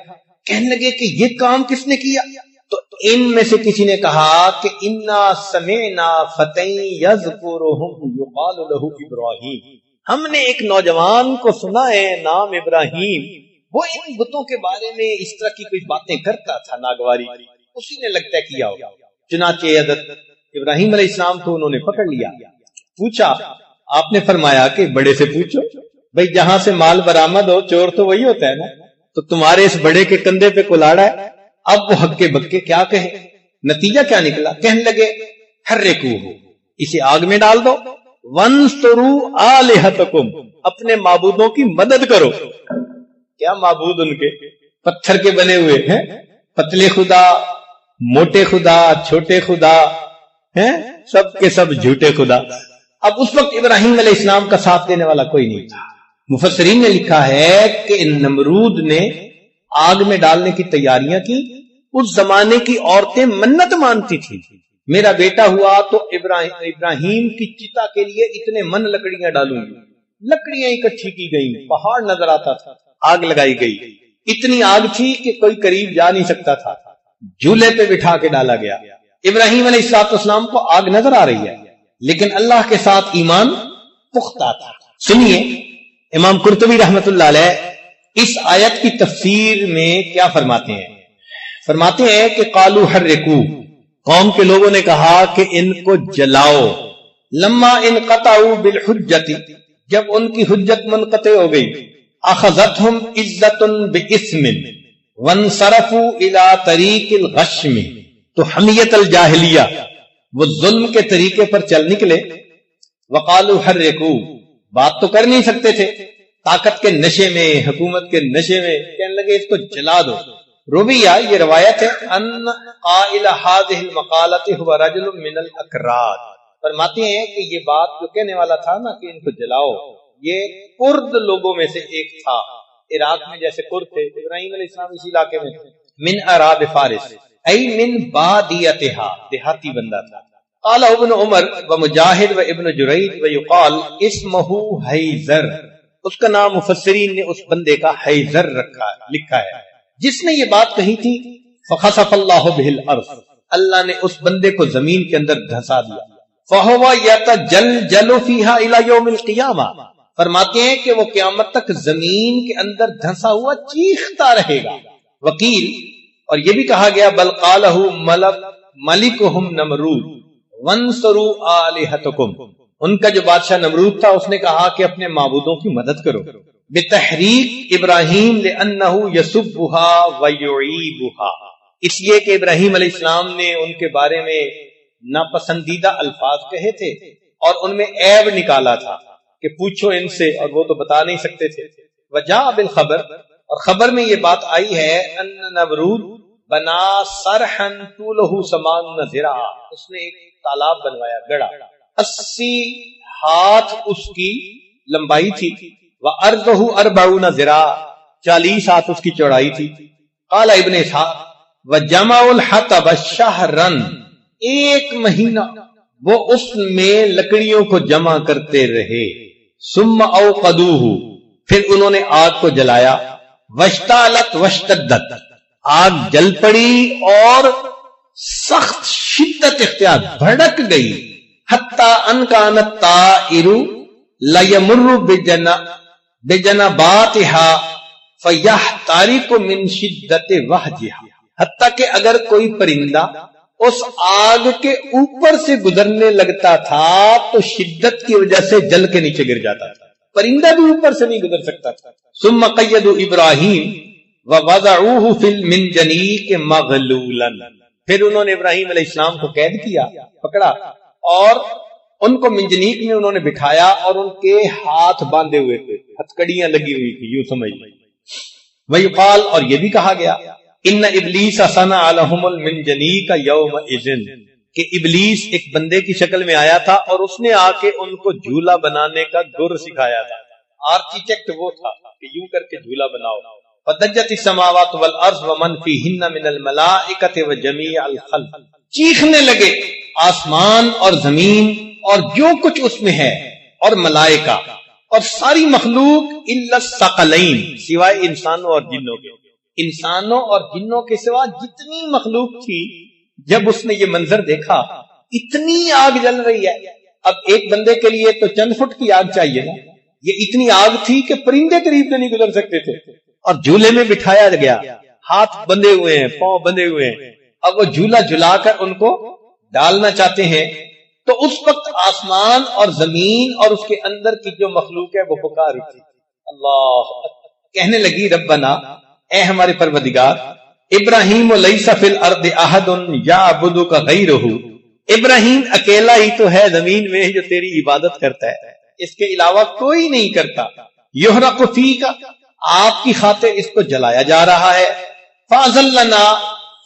کہنے لگے کہ یہ کام کس نے کیا؟ تو ان میں سے کسی نے کہا کہ انا سمعنا فتى يذكرهم يقال له ابراہیم، ہم نے ایک نوجوان کو سنا ہے نام ابراہیم، وہ ان بتوں کے بارے میں اس طرح کی کوئی باتیں کرتا تھا ناگواری، اسی نے لگتا ہے کیا ہوگا۔ چنانچہ حضرت ابراہیم علیہ السلام کو انہوں نے پکڑ لیا، پوچھا، آپ نے فرمایا کہ بڑے سے پوچھو، بھئی جہاں سے مال برآمد ہو چور تو وہی ہوتا ہے نا، تو تمہارے اس بڑے کے کندھے پہ کلاڑا ہے۔ اب وہ ہکے بکے کیا کہیں، نتیجہ کیا نکلا؟ کہنے لگے حرکوہ، اسے آگ میں ڈال دو، وانصروا آلہتکم، اپنے معبودوں کی مدد کرو۔ کیا معبود ان کے پتھر کے بنے ہوئے ہیں، پتلے خدا، موٹے خدا، چھوٹے خدا ہیں، سب کے سب جھوٹے خدا۔ اب اس وقت ابراہیم علیہ السلام کا ساتھ دینے والا کوئی نہیں تھا۔ مفسرین نے لکھا ہے کہ نمرود نے آگ میں ڈالنے کی تیاریاں کی۔ اس زمانے کی عورتیں منت مانتی تھی، میرا بیٹا ہوا تو ابراہیم کی چتا کے لیے اتنے من لکڑیاں ڈالوں گی۔ لکڑیاں اکٹھی کی گئیں، پہاڑ نظر آتا تھا، آگ لگائی گئی، اتنی آگ تھی کہ کوئی قریب جا نہیں سکتا تھا، جھولے پہ بٹھا کے ڈالا گیا۔ ابراہیم علیہ السلام کو آگ نظر آ رہی ہے لیکن اللہ کے ساتھ ایمان پختہ تھا۔ سنیے امام قرطبی رحمت اللہ علیہ اس آیت کی تفسیر میں کیا فرماتے ہیں۔ فرماتے ہیں کہ قالوا حرقوا، قوم کے لوگوں نے کہا کہ ان کو جلاؤ، لما انقطعوا بالحجت، جب ان کی حجت منقطع ہو گئی، اخذتهم عزت باسم وانصرفوا الى طریق الغشم، تو حمیت الجاہلیہ، وہ ظلم کے طریقے پر چل نکلے۔ وقالوا حرقوا، بات تو کر نہیں سکتے تھے، طاقت کے نشے میں، حکومت کے نشے میں کہنے لگے اس کو جلا دو۔ رویہ، یہ روایت ہے، ان قائل هذه المقالۃ هو رجل من الاکراد، فرماتے ہیں کہ یہ بات جو کہنے والا تھا نا کہ ان کو جلاؤ، یہ کرد لوگوں میں سے ایک تھا۔ عراق میں جیسے کرد تھے، ابراہیم علیہ السلام اسی علاقے میں تھے۔ من اعراب فارس ای من بادیتها، دیہاتی بندہ تھا۔ قال ابن عمر و مجاہد و ابن جرید و یقال اسمہ حیزر، اس کا نام مفسرین نے اس بندے کا حیزر لکھا ہے، جس نے یہ بات کہی تھی۔ فخسف اللہ بہ الارض، اللہ نے اس بندے کو زمین کے اندر دھسا دیا۔ فہو یتجلجل فیہا الی یوم القیامہ، فرماتے ہیں کہ وہ قیامت تک زمین کے اندر دھسا ہوا چیختا رہے گا۔ وکیل، اور یہ بھی کہا گیا بل قالہ ملکہم نمرود وانصروا آلہتکم، ان کا جو بادشاہ نمرود تھا اس نے کہا کہ اپنے معبودوں کی مدد کرو۔ بتحریک ابراہیم لأنہ یسبها ویعیبها، اس لیے کہ ابراہیم علیہ السلام نے ان کے بارے میں ناپسندیدہ الفاظ کہے تھے اور ان میں عیب نکالا تھا کہ پوچھو ان سے، اور وہ تو بتا نہیں سکتے تھے۔ وجاء بالخبر، اور خبر میں یہ بات آئی ہے، ان نمرود بنا صرحا طولہ 80 ذراع، اس نے ایک تالاب بنوایا، گڑا، 80 ہاتھ اس کی لمبائی تھی، وعرضہ 40 ذراع، 40 ہاتھ اس کی چوڑائی تھی۔ قال ابن اسحاق وجمع الحطب شہرا، 1 مہینہ وہ اس میں لکڑیوں کو جمع کرتے رہے۔ ثم اوقدوہ، پھر انہوں نے آگ کو جلایا۔ واشتعلت واشتدت، آگ جل پڑی اور سخت شدت اختیار، بھڑک گئی۔ حتی ان کان الطائر لیمر بجنباتها فیحترق من شدت وحجها، حتی کہ اگر کوئی پرندہ اس آگ کے اوپر سے گزرنے لگتا تھا تو شدت کی وجہ سے جل کے نیچے گر جاتا تھا، پرندہ بھی اوپر سے نہیں گزر سکتا تھا۔ ثم قیدوا ابراہیم ووضعوه فی المنجنیق مغلولا، پھر انہوں نے ابراہیم علیہ السلام کو قید کیا، پکڑا، اور ان کو منجنیق میں انہوں نے بٹھایا اور ان کے ہاتھ باندھے ہوئے تھے، ہتھکڑیاں لگی ہوئی تھی، یوں سمجھ لیں۔ ویقال، اور یہ بھی کہا گیا، ان ابلیس صنع لهم المنجنیق یومئذ، کہ ابلیس ایک بندے کی شکل میں آیا تھا اور اس نے آ کے ان کو جھولا بنانے کا گر سکھایا تھا۔ آرکیٹیکٹ وہ تھا کہ یوں کر کے جھولا بناؤ۔ فدجت السماوات والارض ومن فیہن من الملائکۃ وجمیع الخلق، چیخنے لگے آسمان اور زمین اور جو کچھ اس میں ہے، اور ملائکہ اور ساری مخلوق، الا الثقلین، سوائے انسانوں اور جنوں کے۔ انسانوں اور جنوں کے سوا جتنی مخلوق تھی، جب اس نے یہ منظر دیکھا، اتنی آگ جل رہی ہے، اب ایک بندے کے لیے تو چند فٹ کی آگ چاہیے نا، یہ اتنی آگ تھی کہ پرندے قریب سے نہیں گزر سکتے تھے، اور جھولے میں بٹھایا گیا، ہاتھ بندھے ہوئے ہیں، پاؤں بندھے ہوئے ہیں، اب وہ جھولا جھلا کر ان کو ڈالنا چاہتے ہیں۔ تو اس وقت آسمان اور زمین اور اس کے اندر کی جو مخلوق ہے وہ پکار اٹھی، اللہ، کہنے لگی ربنا، اے ہمارے پروردگار، ابراہیم لیس فی الارض احد یعبدک غیرہ، ابراہیم اکیلا ہی تو ہے زمین میں جو تیری عبادت کرتا ہے، اس کے علاوہ کوئی نہیں کرتا۔ یحرق فیک، آپ کی خاطر اس کو جلایا جا رہا ہے۔ فاذن لنا،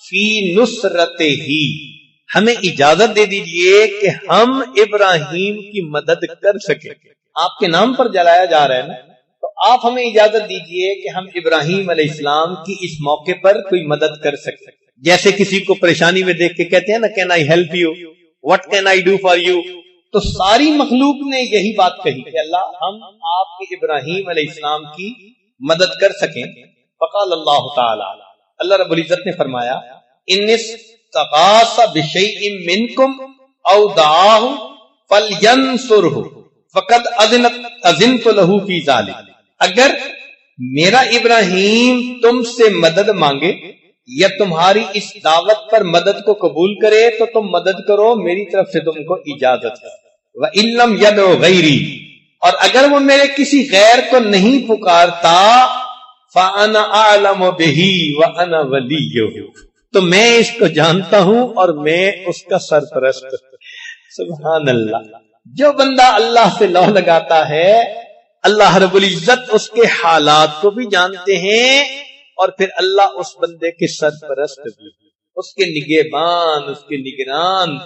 فی نصرتہ، ہمیں اجازت دے دیجئے کہ ہم ابراہیم کی مدد کر سکیں. آپ کے نام پر جلایا جا رہا ہے نا، تو آپ ہمیں اجازت دیجئے کہ ہم ابراہیم علیہ السلام کی اس موقع پر کوئی مدد کر سکیں. جیسے کسی کو پریشانی میں دیکھ کے کہتے ہیں نا can I help you, what can I do for you, تو ساری مخلوق نے یہی بات کہی کہ اللہ ہم آپ کے ابراہیم علیہ السلام کی مدد کر سکیں. فقال اللہ تعالی، اللہ رب العزت نے فرمایا ان استغاث بشیء منکم او دعاہ فلینصرہ فقد اذنت له فی ذلک، اگر میرا ابراہیم تم سے مدد مانگے یا تمہاری اس دعوت پر مدد کو قبول کرے تو تم مدد کرو، میری طرف سے تم کو اجازت ہے. وَإِن لَّمْ يَدْعُ غَيْرِي، اور اگر وہ میرے کسی غیر کو نہیں پکارتا، فَأَنَا أَعْلَمُ بِهِ وَأَنَا وَلِيُّهُ، تو میں اس کو جانتا ہوں اور میں اس کا سرپرست. سبحان اللہ. جو بندہ اللہ سے لو لگاتا ہے اللہ رب العزت اس کے حالات کو بھی جانتے ہیں، اور پھر اللہ اس بندے کے سرپرست بھی، اس کے نگہبان، اس کے نگران،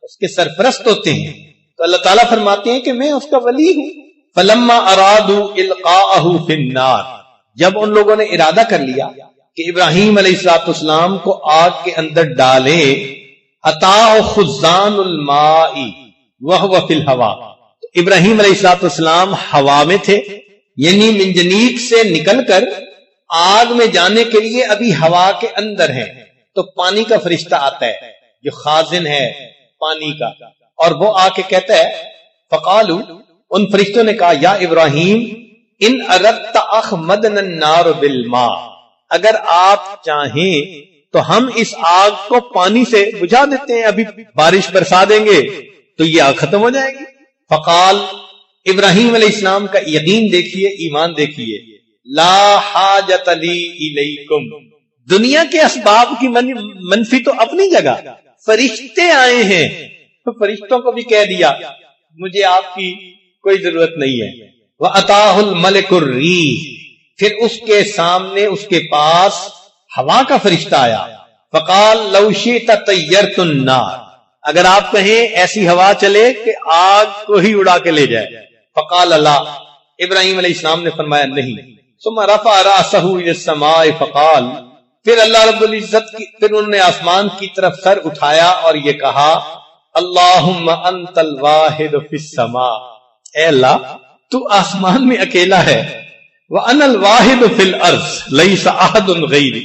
اس کے سرپرست ہوتے ہیں. تو اللہ تعالیٰ فرماتے ہیں کہ میں اس کا ولی ہوں. فلما ارادوا القاءه فی النار، جب ان لوگوں نے ارادہ کر لیا کہ ابراہیم علیہ السلام کو آگ کے اندر ڈالے، اتاه خزان الماء وهو فی الهواء، ابراہیم علیہ السلام ہوا میں تھے، یعنی منجنیق سے نکل کر آگ میں جانے کے لیے ابھی ہوا کے اندر ہیں. تو پانی کا فرشتہ آتا ہے جو خازن ہے پانی کا، اور وہ آ کے کہتا ہے فقالو، ان فرشتوں نے کہا یا ابراہیم ان اردت اخمدنا النار بالماء، اگر آپ چاہیں تو ہم اس آگ کو پانی سے بجھا دیتے ہیں، ابھی بارش برسا دیں گے تو یہ آگ ختم ہو جائے گی. فقال، ابراہیم علیہ السلام کا یقین دیکھیے، ایمان دیکھیے. لا حاجت لی الیکم، دنیا کے اسباب کی منفی تو اپنی جگہ، فرشتے آئے ہیں تو فرشتوں کو بھی کہہ دیا مجھے آپ کی کوئی ضرورت نہیں ہے. وَأَتَاهُ الْمَلِكُ الرِّيحِ، پھر اس کے سامنے اس کے پاس ہوا کا فرشتہ آیا. فقال لو شئت طیرت النار، اگر آپ کہیں ایسی ہوا چلے کہ آگ کو ہی اڑا کے لے جائے. فقال اللہ، ابراہیم علیہ السلام نے فرمایا نہیں. ثم رفع رأسه الى السماء فقال، پھر اللہ رب العزت پھر انہوں نے آسمان کی طرف سر اٹھایا اور یہ کہا اللہم انت الواحد فی السماء، اے اللہ تو آسمان میں اکیلا ہے. وَأَنَا الْوَاحِدُ فِي الْأَرْضِ لَيْسَ أَحَدٌ غَيْرِي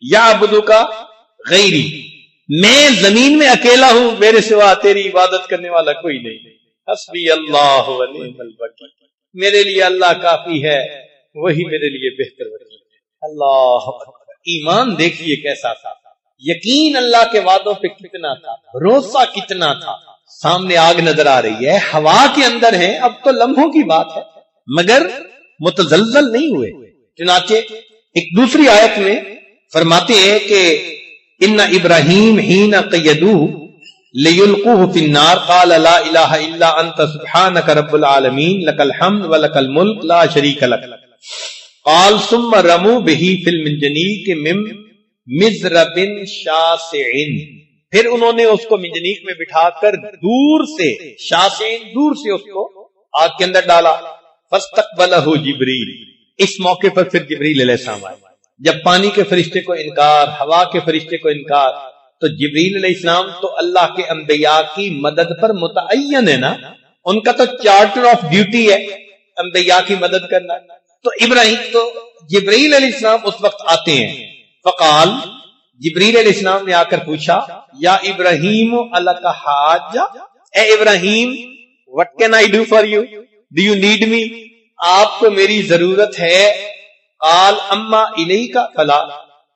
يَعْبُدُكَ غَيْرِي، میں زمین میں اکیلا ہوں، میرے سوا تیری عبادت کرنے والا کوئی نہیں. حسبی اللہ ونعم الوکیل، میرے لیے اللہ کافی ہے، وہی میرے لیے بہتر وکیل ہے. اللہ ایمان دیکھیے کیسا تھا، یقین اللہ کے وعدوں پہ کتنا تھا، بھروسہ کتنا تھا. سامنے آگ نظر آ رہی ہے، ہوا کے اندر ہیں، اب تو لمحوں کی بات ہے، مگر متزلزل نہیں ہوئے. چنانچہ ایک دوسری آیت میں فرماتے ہیں کہ ان ابراہیم حین قیدوہ لیلقوہ فی النار قال لا الہ الا انت سبحانک رب العالمین لک الحمد ولک الملک لا شریک لک. قال ثم رموا بہ فی المنجنیق من مزرب شاسع، پھر انہوں نے اس کو منجنیق میں بٹھا کر دور سے، شاسع دور سے اس کو آگ کے اندر ڈالا. فاستقبلہ جبریل، اس موقع پر پھر جبریل علیہ السلام آئے. جب پانی کے فرشتے کو انکار، ہوا کے فرشتے کو انکار، تو جبریل علیہ السلام تو اللہ کے انبیاء کی مدد پر متعین ہے نا، ان کا تو چارٹر آف ڈیوٹی ہے انبیاء کی مدد کرنا. تو جبریل علیہ السلام اس وقت آتے ہیں. فقال، جبریل علیہ السلام نے آ کر پوچھا یا ابراہیم الک حاجہ، اے ابراہیم what can I do for you, do you need me، آپ کو میری ضرورت ہے. قال اما الیک فلا،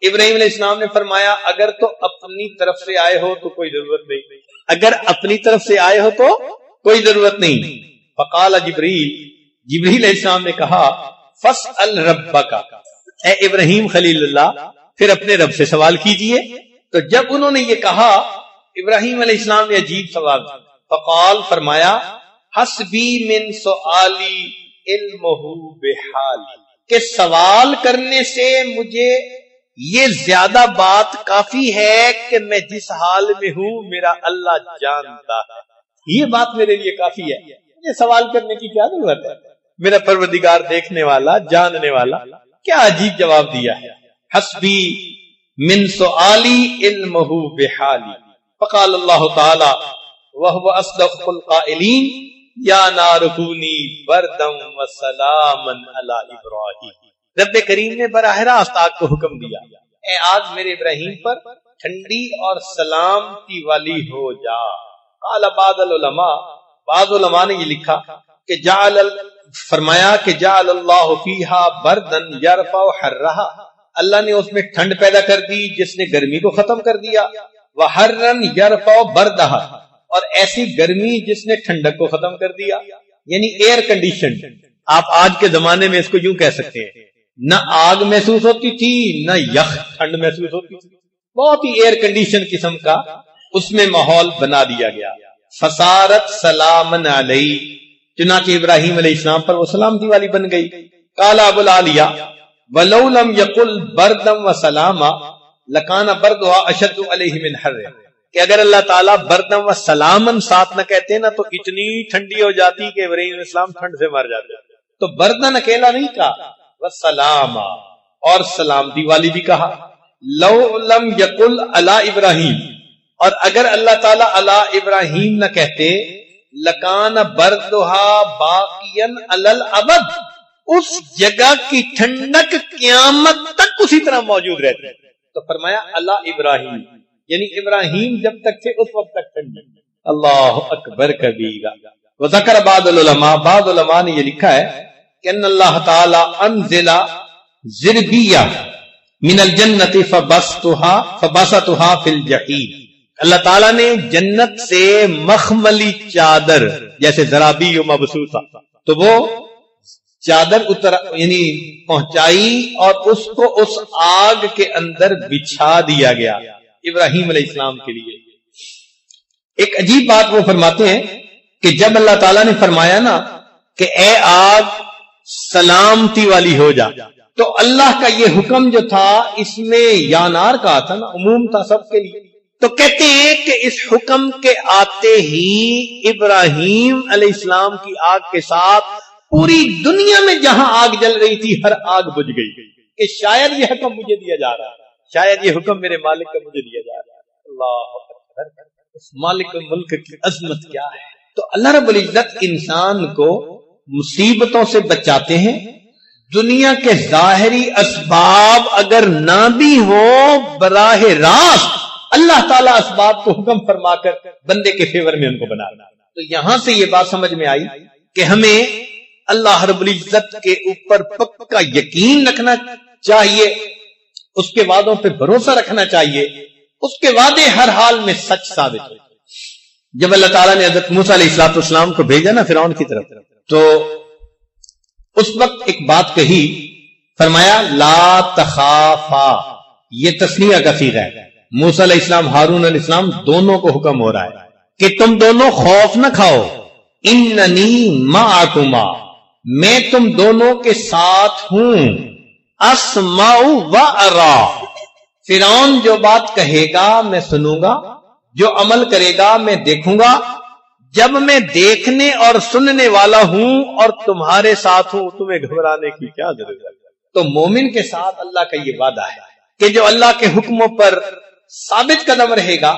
ابراہیم علیہ السلام نے فرمایا اگر تو اپنی طرف سے آئے ہو تو کوئی ضرورت نہیں، اگر اپنی طرف سے آئے ہو تو کوئی ضرورت نہیں. فقال جبریل علیہ السلام نے کہا فاسأل ربک، اے ابراہیم خلیل اللہ پھر اپنے رب سے سوال کیجئے. تو جب انہوں نے یہ کہا ابراہیم علیہ السلام نے عجیب سوال، فقال فرمایا حسبی من سؤالی علمہ بحالی، کہ سوال کرنے سے مجھے یہ زیادہ بات کافی ہے کہ میں جس حال میں ہوں میرا اللہ جانتا ہے، یہ بات میرے لیے کافی ہے، یہ سوال کرنے کی کیا ضرورت ہے؟ میرا پروردگار دیکھنے والا، جاننے والا، کیا عجیب جواب دیا ہے۔ حسبی من سؤالی علمہ بحالی، فقال اللہ تعالی وہو اصدق القائلین یا نار کونی بردم وسلاما علی ابراہیم۔ رب کریم نے براہ راست آگ کو حکم دیا، اے آگ میرے ابراہیم پر ٹھنڈی اور سلامتی والی ہو جا۔ قال بعض علماء نے یہ لکھا کہ فرمایا کہ جعل اللہ فیہا بردن یرفع حرہا، اللہ نے اس میں ٹھنڈ پیدا کر دی جس نے گرمی کو ختم کر دیا، وحرن یرفع بردہا، اور ایسی گرمی جس نے ٹھنڈک کو ختم کر دیا، یعنی ایئر کنڈیشن۔ آپ آج کے زمانے میں اس کو یوں کہہ سکتے ہیں، نہ آگ محسوس ہوتی تھی نہ یخ ٹھنڈ محسوس ہوتی تھی، بہت ہی ایئر کنڈیشن قسم کا اس میں ماحول بنا دیا گیا۔ فصارت سلامن علی، چنانچہ ابراہیم علیہ السلام پر وہ سلامتی والی بن گئی۔ قال ابو العالیہ ولو لم یقل بردم وسلاما لکان بردھا اشد علیہ من حر، کہ اگر اللہ تعالیٰ بردم و سلامن ساتھ نہ کہتے نا تو اتنی ٹھنڈی ہو جاتی کہ ابراہیم علیہ السلام ٹھنڈ سے مر جاتے۔ تو بردن اکیلا نہیں کہا، وسلاما اور سلامتی والی بھی کہا۔ لو لم یقل علی ابراہیم، اور اگر اللہ تعالیٰ علی ابراہیم نہ کہتے لکان بردھا باقین علی الابد، اس جگہ کی ٹھنڈک قیامت تک اسی طرح موجود رہتی۔ تو فرمایا علی ابراہیم، یعنی ابراہیم جب تک تھے اس وقت تک ٹھنڈی۔ اللہ اکبر کبیرہ۔ وذکر بعض علماء نے یہ لکھا ہے کہ ان اللہ تعالی انزل زربیہ من الجنت فبسطها فی الجحیم، اللہ تعالیٰ نے جنت سے مخملی چادر جیسے زرابی و مبسوطہ، تو وہ چادر یعنی پہنچائی اور اس کو اس آگ کے اندر بچھا دیا گیا ابراہیم علیہ السلام کے لیے۔ ایک عجیب بات وہ فرماتے ہیں کہ جب اللہ تعالیٰ نے فرمایا نا کہ اے آگ سلامتی والی ہو جا، تو اللہ کا یہ حکم جو تھا اس میں یا نار کہا تھا نا، عموم تھا سب کے لیے۔ تو کہتے ہیں کہ اس حکم کے آتے ہی ابراہیم علیہ السلام کی آگ کے ساتھ پوری دنیا میں جہاں آگ جل رہی تھی ہر آگ بجھ گئی، کہ شاید یہ حکم مجھے دیا جا رہا ہے، شاید یہ حکم میرے مالک کا مجھے دیا جا رہا ہے۔ اللہ اکبر، اس مالک ملک کی عظمت کیا ہے۔ تو اللہ رب العزت انسان کو مصیبتوں سے بچاتے ہیں، دنیا کے ظاہری اسباب اگر نہ بھی ہو براہ راست اللہ تعالیٰ اسباب کو حکم فرما کر بندے کے فیور میں ان کو بنا رہا۔ تو یہاں سے یہ بات سمجھ میں آئی کہ ہمیں اللہ رب العزت کے اوپر پکا یقین رکھنا چاہیے، اس کے وعدوں پہ بھروسہ رکھنا چاہیے، اس کے وعدے ہر حال میں سچ ثابت ہوتے۔ جب اللہ تعالیٰ نے حضرت موسیٰ علیہ السلام کو بھیجا نا فرعون کی طرف، تو اس وقت ایک بات کہی، فرمایا لا تخافا، یہ تسنیہ کا صیغہ ہے۔ موسیٰ علیہ السلام، ہارون علیہ السلام دونوں کو حکم ہو رہا ہے کہ تم دونوں خوف نہ کھاؤ، اننی معکما، میں تم دونوں کے ساتھ ہوں، اسمع و ارا، فرعون جو بات کہے گا میں سنوں گا، جو عمل کرے گا میں دیکھوں گا، جب میں دیکھنے اور سننے والا ہوں اور تمہارے ساتھ ہوں تمہیں گھبرانے کی کیا ضرورت ہے۔ تو مومن کے ساتھ اللہ کا یہ وعدہ ہے کہ جو اللہ کے حکموں پر ثابت قدم رہے گا،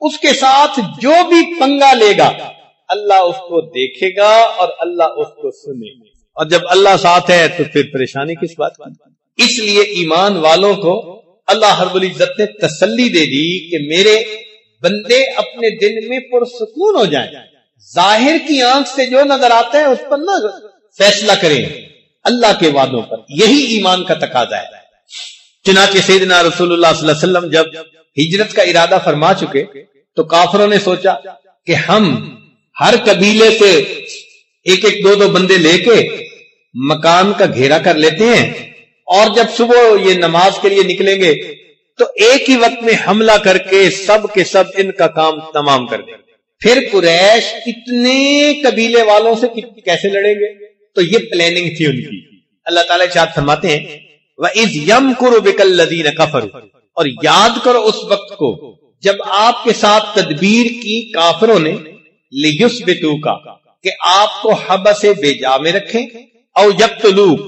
اس کے ساتھ جو بھی پنگا لے گا اللہ اس کو دیکھے گا اور اللہ اس کو سنے گا، اور جب اللہ ساتھ ہے تو پھر پریشانی کس بات کی۔ اس لیے ایمان والوں کو اللہ رب العزت نے تسلی دے دی کہ میرے بندے اپنے دل میں پرسکون ہو جائیں، ظاہر کی آنکھ سے جو نظر آتا ہے اس پر نہ فیصلہ کریں، اللہ کے وعدوں پر، یہی ایمان کا تقاضا ہے۔ چنانچہ سیدنا رسول اللہ صلی اللہ علیہ وسلم جب ہجرت کا ارادہ فرما چکے تو کافروں نے سوچا کہ ہم ہر قبیلے سے ایک ایک دو بندے لے کے مکان کا گھیرا کر لیتے ہیں، اور جب صبح یہ نماز کے لیے نکلیں گے تو ایک ہی وقت میں حملہ کر کے سب کے سب ان کا کام تمام کر دیں گے۔ پھر قریش کتنے قبیلے والوں سے کیسے لڑیں گے؟ تو یہ پلاننگ تھی ان کی۔ اللہ تعالیٰ ارشاد فرماتے ہیں وَإِذْ يَمْكُرُ بِكَ الَّذِينَ كَفَرُوا، اور یاد کرو اس وقت کو جب آپ کے ساتھ تدبیر کی کافروں نے، لِيُثْبِتُوكَ، کہ آپ کو حبس بے جا میں رکھیں، او یقتلوک،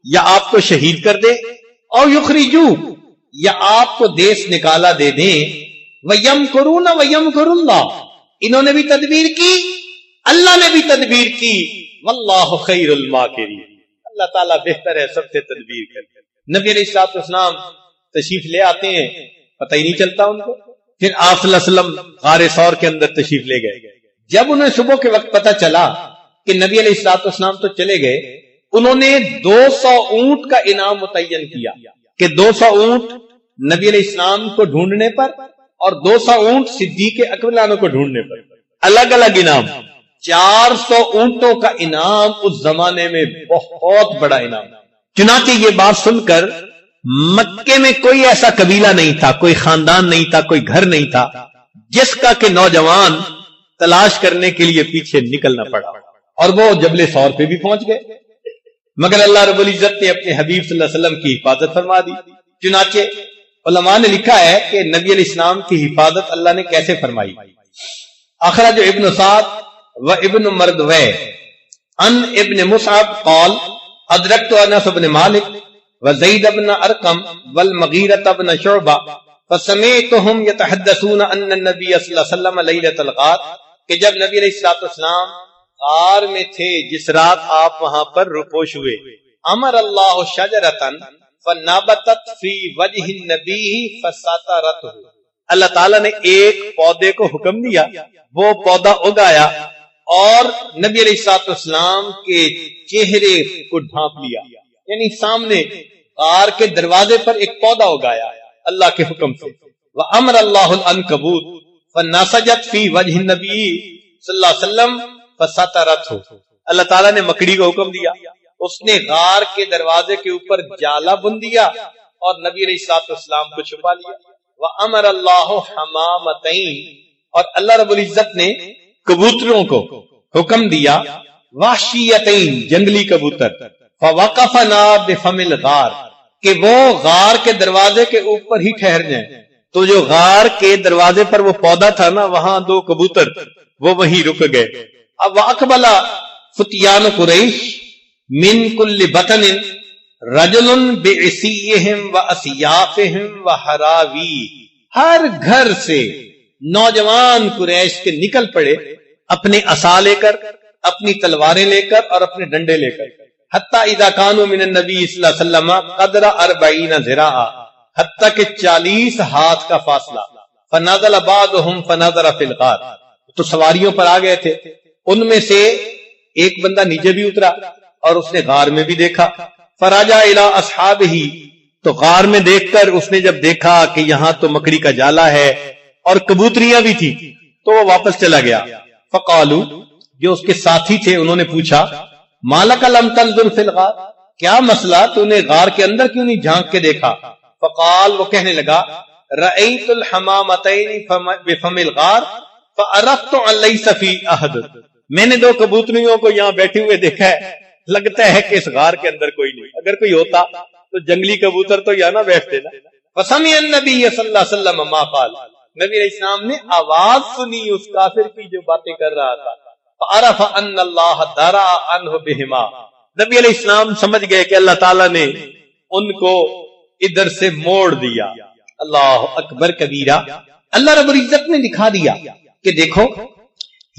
یا آپ کو شہید کر دے، او یخرجوک، یا آپ کو دیس نکالا دے دیں، وَيَمْكُرُونَ وَيَمْكُرُ اللَّهُ، انہوں نے بھی تدبیر کی، اللہ نے بھی تدبیر کی، وَاللَّهُ خَيْرُ الْمَاكِرِينَ، اللہ تعالیٰ بہتر ہے سب سے تدبیر کرنے۔ نبی علیہ الصلوۃ والسلام تشریف لے آتے ہیں، پتہ ہی نہیں چلتا ان کو۔ پھر آپ صلی اللہ علیہ وسلم غار ثور کے اندر تشریف لے گئے۔ جب انہیں صبح کے وقت پتہ چلا کہ نبی علیہ الصلوۃ والسلام تو چلے گئے، انہوں نے 200 اونٹ کا انعام متعین کیا کہ 200 اونٹ نبی علیہ السلام کو ڈھونڈنے پر اور 200 اونٹ صدیق اکبر عنہ کو ڈھونڈنے پر، الگ الگ انعام۔ 400 اونٹوں کا انعام اس زمانے میں بہت بڑا انعام۔ چنانچہ یہ بات سن کر مکے میں کوئی ایسا قبیلہ نہیں تھا، کوئی خاندان نہیں تھا، کوئی گھر نہیں تھا جس کا کہ نوجوان تلاش کرنے کے لیے پیچھے نکلنا پڑا، اور وہ جبل ثور پہ بھی پہنچ گئے، مگر اللہ رب العزت نے اپنے حبیب صلی اللہ علیہ وسلم کی حفاظت فرما دی۔ چنانچہ علماء نے لکھا ہے کہ نبی علیہ السلام کی حفاظت اللہ نے کیسے فرمائی۔ اخرج ابن سعد و ابن مردوے ان ابن مصعب قال ادرکت انس بن مالک وزید بن ارقم والمغیرۃ بن شعبہ فسمعتهم يتحدثون ان النبي صلی اللہ علیہ وسلم لیلۃ الغار، کہ جب نبی علیہ الصلوۃ والسلام غار میں تھے جس رات آپ وہاں پر روپوش ہوئے، امر اللہ شجرۃ فنبتت فی وجہ النبی فساترته، اللہ تعالیٰ نے ایک پودے کو حکم دیا، وہ پودا اگایا اور نبی علیہ الصلوۃ والسلام کے چہرے کو ڈھانپ لیا، یعنی سامنے غار کے دروازے پر ایک پودا اگایا اللہ کے حکم سے۔ وَأَمْرَ اللَّهُ الْعَنْكَبُوتَ فَنَسَجَتْ فِي وَجْهِ النَّبِيِّ صلی اللہ علیہ وسلم فَسَتَرَتْهُ، اللہ تعالیٰ نے مکڑی کو حکم دیا، اس نے غار کے دروازے کے اوپر جالا بن دیا اور نبی علیہ الصلوۃ والسلام کو چھپا لیا۔ وَأَمَرَ اللَّهُ حَمَامَتَيْنِ، اور اللہ رب العزت نے کبوتروں کو حکم دیا، وحشیتین، جنگلی کبوتر، فوقفنا بفم الغار، کہ وہ غار کے دروازے کے اوپر ہی ٹھہر جائیں۔ تو جو غار کے دروازے پر وہ پودا تھا نا، وہاں 2 کبوتر وہ وہیں رک گئے۔ اب واقبل فتیان قریش من کل بطن رجل بعصیہم واسیافہم وحراوی، ہر گھر سے نوجوان قریش کے نکل پڑے اپنے عصا لے کر، اپنی تلواریں لے کر اور اپنے ڈنڈے لے کر، حتی اذا کانوا من النبی صلی اللہ علیہ وسلم قدر 40 ذراعا، حتی کہ 40 ہاتھ کا فاصلہ۔ فنزل بعضهم فنظر فی الغار، تو سواریوں پر آ گئے تھے، ان میں سے ایک بندہ نیچے بھی اترا اور اس نے غار میں بھی دیکھا۔ فرجع الی اصحابہ، تو غار میں دیکھ کر اس نے جب دیکھا کہ یہاں تو مکڑی کا جالا ہے اور کبوتریاں بھی تھی، تو وہ واپس چلا گیا۔ فقالو، جو اس کے ساتھی تھے انہوں نے پوچھا، مالک لم تنظر فی الغار، کیا مسئلہ، تو نے غار کے اندر کیوں نہیں جھانک کے دیکھا؟ فقال، وہ کہنے لگا، رأیت الحمامتین بفم الغار فعرفت ان لیس فی احد، میں نے 2 کبوتریوں کو یہاں بیٹھے ہوئے دیکھا ہے، لگتا ہے کہ اس غار کے اندر کوئی نہیں، اگر کوئی ہوتا تو جنگلی کبوتر تو یہاں نہ بیٹھتے نا۔ فسمع النبی صلی اللہ علیہ وسلم ما قال، نبی علیہ السلام نے آواز سنی اس کافر کی جو باتیں کر رہا تھا۔ فعرف ان اللہ درع عنہ بہما، نبی علیہ السلام سمجھ گئے کہ اللہ تعالیٰ نے ان کو ادھر سے موڑ دیا۔ اللہ اکبر کبیرہ، اللہ رب العزت نے دکھا دیا کہ دیکھو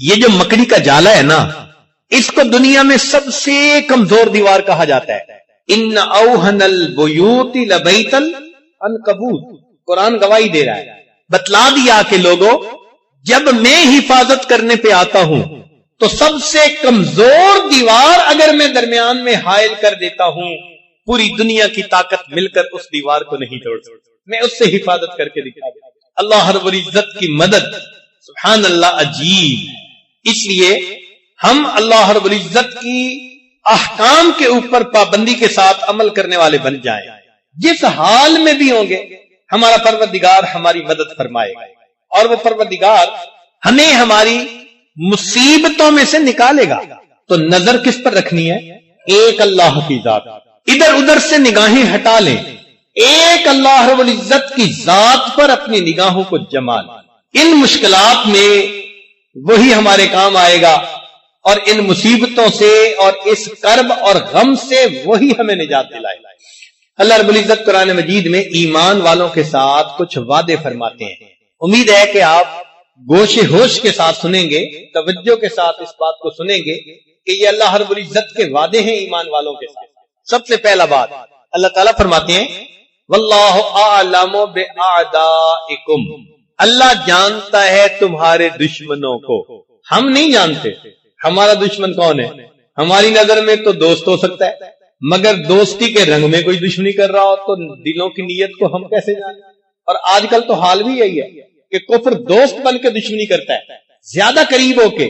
یہ جو مکڑی کا جالا ہے نا، اس کو دنیا میں سب سے کمزور دیوار کہا جاتا ہے۔ ان اوہن البیوت لبیت العنکبوت، قرآن گواہی دے رہا ہے، بتلا دیا کہ لوگوں جب میں حفاظت کرنے پہ آتا ہوں تو سب سے کمزور دیوار اگر میں درمیان میں حائل کر دیتا ہوں، پوری دنیا کی طاقت مل کر اس دیوار کو نہیں توڑ سکتی، میں اس سے حفاظت کر کے دکھا دوں۔ اللہ رب العزت کی مدد، سبحان اللہ، عجیب۔ اس لیے ہم اللہ رب العزت کی احکام کے اوپر پابندی کے ساتھ عمل کرنے والے بن جائیں، جس حال میں بھی ہوں گے ہمارا پروردگار ہماری مدد فرمائے گا، اور وہ پروردگار ہمیں ہماری مصیبتوں میں سے نکالے گا۔ تو نظر کس پر رکھنی ہے؟ ایک اللہ کی ذات، ادھر ادھر سے نگاہیں ہٹا لیں، ایک اللہ رب العزت کی ذات پر اپنی نگاہوں کو جما لیں۔ ان مشکلات میں وہی ہمارے کام آئے گا، اور ان مصیبتوں سے اور اس کرب اور غم سے وہی ہمیں نجات دلائے گا۔ اللہ رب العزت قرآن مجید میں ایمان والوں کے ساتھ کچھ وعدے فرماتے ہیں۔ امید ہے کہ آپ گوش ہوش کے ساتھ سنیں گے، توجہ کے ساتھ اس بات کو سنیں گے کہ یہ اللہ رب العزت کے وعدے ہیں ایمان والوں کے ساتھ۔ سب سے پہلا بات اللہ تعالیٰ فرماتے ہیں واللہ اعلم باعدائکم، اللہ جانتا ہے تمہارے دشمنوں کو، ہم نہیں جانتے ہمارا دشمن کون ہے۔ ہماری نظر میں تو دوست ہو سکتا ہے، مگر دوستی کے رنگ میں کوئی دشمنی کر رہا ہو تو دلوں کی نیت کو ہم کیسے جانیں؟ اور آج کل تو حال بھی یہی ہے کہ کفر دوست بن کے دشمنی کرتا ہے، زیادہ قریب ہو کے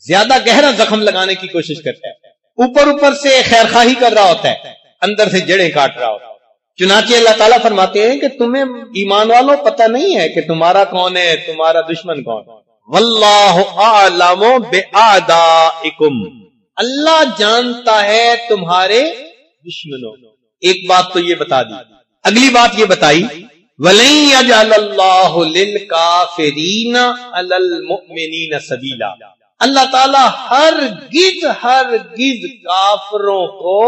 زیادہ گہرا زخم لگانے کی کوشش کرتا ہے، اوپر اوپر سے خیر خواہی کر رہا ہوتا ہے، اندر سے جڑیں کاٹ رہا ہوتا ہے۔ چنانچہ اللہ تعالیٰ فرماتے ہیں کہ تمہیں ایمان والوں پتہ نہیں ہے کہ تمہارا کون ہے، تمہارا دشمن کون ہے۔ واللہ اعلم باعدائکم، اللہ جانتا ہے تمہارے دشمنوں۔ ایک بات تو یہ بتا دی، اگلی بات یہ بتائی وَلَن يَجْعَلَ اللَّهُ لِلْكَافِرِينَ عَلَى الْمُؤْمِنِينَ سَبِيلًا، اللہ تعالیٰ ہرگز کافروں کو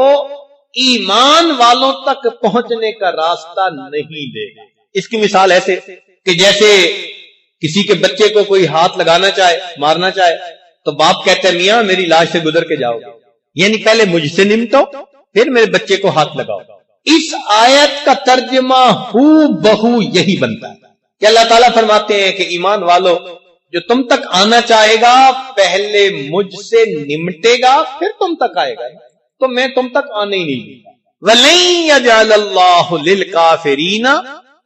ایمان والوں تک پہنچنے کا راستہ نہیں دے گا۔ اس کی مثال ایسے کہ جیسے کسی کے بچے کو کوئی ہاتھ لگانا چاہے، مارنا چاہے، تو باپ کہتا ہے میاں میری لاش سے گزر کے جاؤ، یعنی پہلے مجھ سے نمٹو پھر میرے بچے کو ہاتھ لگاؤ۔ اس آیت کا ترجمہ ہو بہو یہی بنتا ہے کہ اللہ تعالیٰ فرماتے ہیں کہ ایمان والو جو تم تک آنا چاہے گا پہلے مجھ سے نمٹے گا پھر تم تک آئے گا، تو میں تم تک آنے ہی نہیں دوں گا۔ وَلَن يَجْعَلَ اللَّهُ لِلْكَافِرِينَ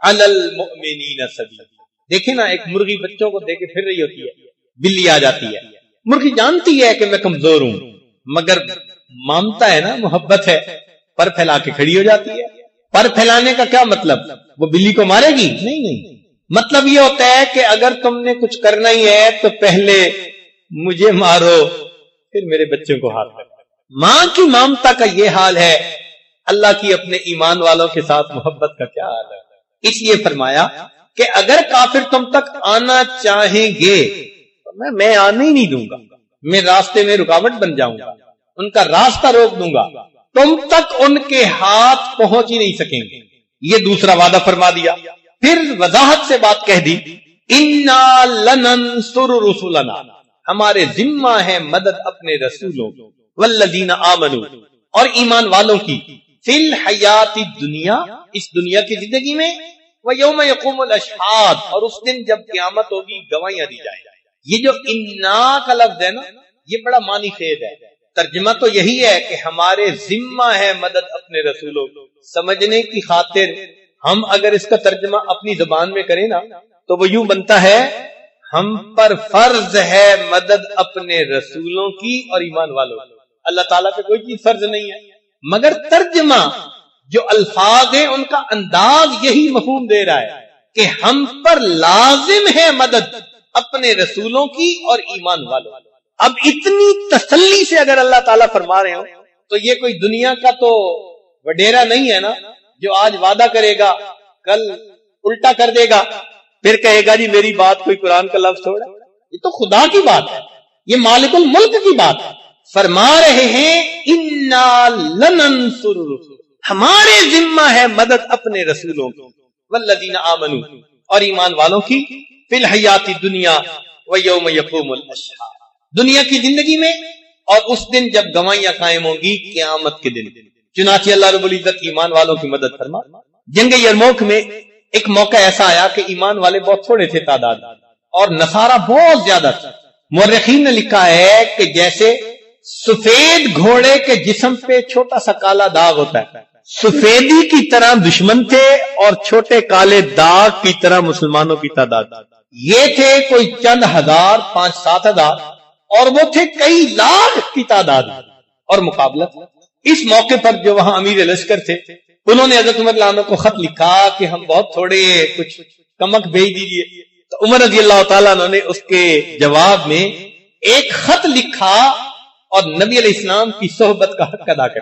عَلَى الْمُؤْمِنِينَ سَبِيلًا۔ دیکھیں نا، ایک مرغی بچوں کو دے کے پھر رہی ہوتی ہے، بلی آ جاتی ہے، مرغی جانتی ہے کہ میں کمزور ہوں مگر مامتا ہے نا، محبت ہے، پر پھیلا کے کھڑی ہو جاتی ہے۔ پر پھیلانے کا کیا مطلب؟ وہ بلی کو مارے گی؟ نہیں، مطلب یہ ہوتا ہے کہ اگر تم نے کچھ کرنا ہی ہے تو پہلے مجھے مارو پھر میرے بچوں کو ہاتھ لگاؤ۔ ماں کی مامتا کا یہ حال ہے، اللہ کی اپنے ایمان والوں کے ساتھ محبت کا کیا حال ہے؟ اس لیے فرمایا کہ اگر کافر تم تک آنا چاہیں گے تو میں آنے ہی نہیں دوں گا، میں راستے میں رکاوٹ بن جاؤں گا، ان کا راستہ روک دوں گا، تم تک ان کے ہاتھ پہنچ ہی نہیں سکیں گے۔ یہ دوسرا وعدہ فرما دیا، پھر وضاحت سے بات کہہ دی اِنَّا لَنَنْصُرُ رُسُلَنَا، ہمارے ذمہ ہے مدد اپنے رسولوں والذین آمنوا، اور ایمان والوں کی، فی الحیات الدنیا، اس دنیا کی زندگی میں، وَيَوْمَ يَقُومُ الْأَشْهَادُ، اور اس دن جب قیامت ہوگی گواہیاں دی جائیں۔ یہ جو اِنَّا کا لفظ ہے نا، یہ بڑا معنی خیز ہے۔ ترجمہ تو یہی ہے کہ ہمارے ذمہ ہے مدد اپنے رسولوں کو۔ سمجھنے کی خاطر ہم اگر اس کا ترجمہ اپنی زبان میں کریں نا تو وہ یوں بنتا ہے ہم پر فرض ہے مدد اپنے رسولوں کی اور ایمان والوں کی۔ اللہ تعالیٰ پہ کوئی چیز فرض نہیں ہے، مگر ترجمہ جو الفاظ ہیں ان کا انداز یہی مفہوم دے رہا ہے کہ ہم پر لازم ہے مدد اپنے رسولوں کی اور ایمان والوں کی۔ اب اتنی تسلی سے اگر اللہ تعالیٰ فرما رہے ہو تو یہ کوئی دنیا کا تو وڈیرا نہیں ہے نا جو آج وعدہ کرے گا کل الٹا کر دے گا، پھر کہے گا جی میری بات کوئی قرآن کا لفظ چھوڑا۔ یہ تو خدا کی بات ہے، یہ مالک الملک کی بات ہے۔ فرما رہے ہیں اِنَّا لَنَنْصُرُ رُسُلَنَا، ہمارے ذمہ ہے مدد اپنے رسولوں کی، والذین آمنوا، اور ایمان والوں کی، فی الحیات الدنیا ویوم یقوم الاشہاد، دنیا کی زندگی میں اور اس دن جب گواہیاں قائم ہوں گی قیامت کے دن۔ چنانچہ اللہ رب العزت ایمان والوں کی مدد فرما۔ جنگ یرموک میں ایک موقع ایسا آیا کہ ایمان والے بہت تھوڑے تھے تعداد اور نصارہ بہت زیادہ تھے۔ مورخین نے لکھا ہے کہ جیسے سفید گھوڑے کے جسم پہ چھوٹا سا کالا داغ ہوتا ہے، سفیدی کی طرح دشمن تھے اور چھوٹے کالے داغ کی طرح مسلمانوں کی تعداد۔ یہ تھے کوئی چند ہزار، 5-7 ہزار، اور وہ تھے کئی لاکھ کی تعداد اور مقابلہ۔ اس موقع پر جو وہاں امیر لشکر تھے انہوں نے حضرت عمر عنہ کو خط لکھا کہ ہم بہت تھوڑے، کچھ کمک بھیج دیجیے۔ تو عمر رضی اللہ تعالیٰ عنہ نے اس کے جواب میں ایک خط لکھا اور نبی علیہ السلام کی صحبت کا حق ادا کر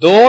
2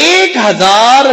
1000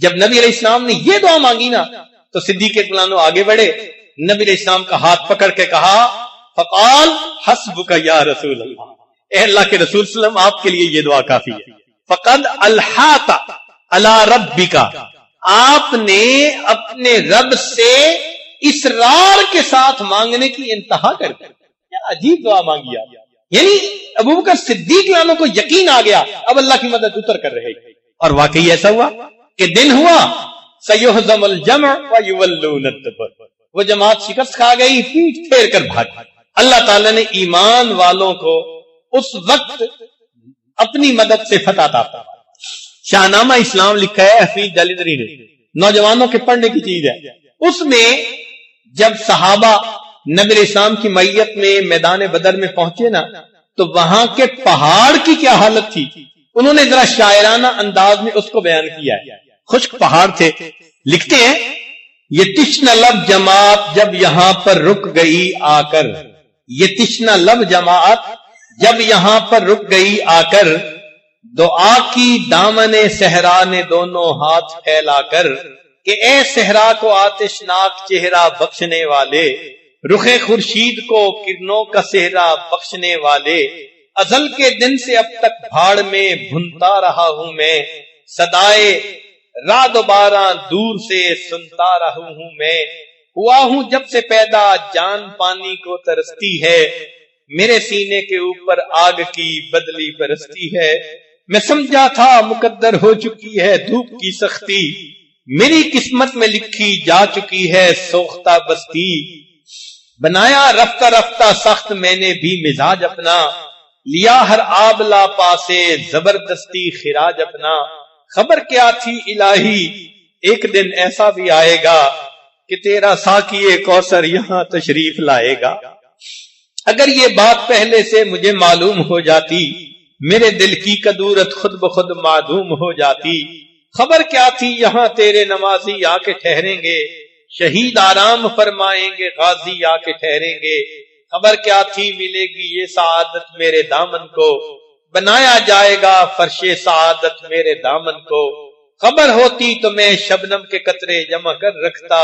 جب نبی علیہ السلام نے یہ دعا مانگی نا تو صدیق اکبر آگے بڑھے، نبی علیہ السلام کا ہاتھ پکڑ کے کہا فقال حسبک یا رسول اللہ، اے اللہ کے رسول صلی اللہ علیہ وسلم آپ کے لیے یہ دعا کافی ہے۔ فقد الحاط علی ربک، آپ نے اپنے رب سے اصرار کے ساتھ مانگنے کی انتہا کر دی۔ کیا عجیب دعا مانگی آپ، یعنی ابوبکر صدیق عنہ کو یقین آ گیا اب اللہ کی مدد اتر کر رہے گی، اور واقعی ایسا ہوا کہ دن ہوا سیہزم الجمع ویولون الدبر، وہ جماعت شکست کھا گئی، پیٹ پھیر کر بھاگ۔ اللہ تعالیٰ نے ایمان والوں کو اس وقت اپنی مدد سے فتح عطا فرمائی۔ شاہنامہ اسلام لکھا ہے حفیظ جلیدری نے، نوجوانوں کے پڑھنے کی چیز ہے۔ اس میں جب صحابہ نبی علیہ السلام کی معیت میں میدان بدر میں پہنچے نا تو وہاں کے پہاڑ کی کیا حالت تھی، انہوں نے ذرا شاعرانہ انداز میں اس کو بیان کیا ہے۔ خشک پہاڑ تھے، لکھتے ہیں یہ تشنہ لب جماعت جب یہاں پر رک گئی آ کر، یہ تشنہ لب جماعت جب یہاں پر رک گئی آ کر، دعا کی دامن صحرا نے دونوں ہاتھ پھیلا کر، کہ اے صحرا کو آتشناک چہرہ بخشنے والے، رخ خورشید کو کرنوں کا صحرا بخشنے والے، ازل کے دن سے اب تک بھاڑ میں بھنتا رہا ہوں میں، صدائے رعد و باران دور سے سنتا رہا ہوں میں، ہوا ہوں جب سے پیدا جان پانی کو ترستی ہے، میرے سینے کے اوپر آگ کی بدلی برستی ہے، میں سمجھا تھا مقدر ہو چکی ہے دھوپ کی سختی، میری قسمت میں لکھی جا چکی ہے سوختہ بستی، بنایا رفتہ رفتہ سخت میں نے بھی مزاج اپنا، لیا ہر آبلا پاسے زبردستی خراج اپنا، خبر کیا تھی الہی ایک دن ایسا بھی آئے گا کہ تیرا ساقی کوثر یہاں تشریف لائے گا، اگر یہ بات پہلے سے مجھے معلوم ہو جاتی میرے دل کی کدورت خود بخود معدوم ہو جاتی، خبر کیا تھی یہاں تیرے نمازی آ کے ٹھہریں گے، شہید آرام فرمائیں گے غازی آ کے ٹھہریں گے، خبر کیا تھی ملے گی یہ سعادت میرے دامن کو، بنایا جائے گا فرش سعادت میرے دامن کو، خبر ہوتی تو میں شبنم کے قطرے جمع کر رکھتا،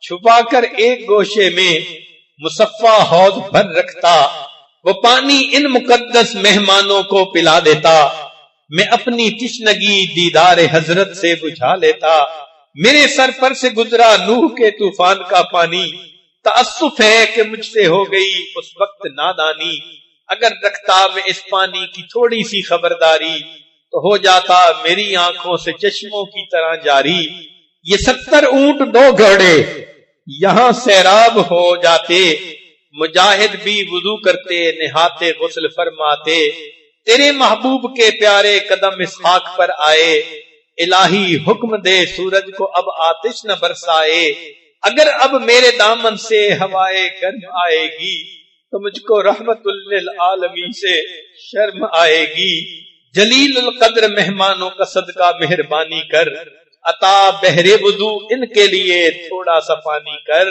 چھپا کر ایک گوشے میں مصفا حوض بھر رکھتا، وہ پانی ان مقدس مہمانوں کو پلا دیتا، میں اپنی تشنگی دیدار حضرت سے بجھا لیتا، میرے سر پر سے گزرا نوح کے طوفان کا پانی، تأسف ہے کہ مجھ سے ہو گئی اس وقت نادانی، اگر رکھتا میں اس پانی کی تھوڑی سی خبرداری تو ہو جاتا میری آنکھوں سے چشموں کی طرح جاری، یہ 70 اونٹ 2 گھوڑے یہاں سیراب ہو جاتے، مجاہد بھی وضو کرتے نہاتے غسل فرماتے، تیرے محبوب کے پیارے قدم اس خاک پر آئے، الہی حکم دے سورج کو اب آتش نہ برسائے، اگر اب میرے دامن سے ہوائے گرم آئے گی تو مجھ کو رحمت للعالمین سے شرم آئے گی، جلیل القدر مہمانوں کا صدقہ مہربانی کر، عطا بہرے وضو ان کے لیے تھوڑا سا پانی کر،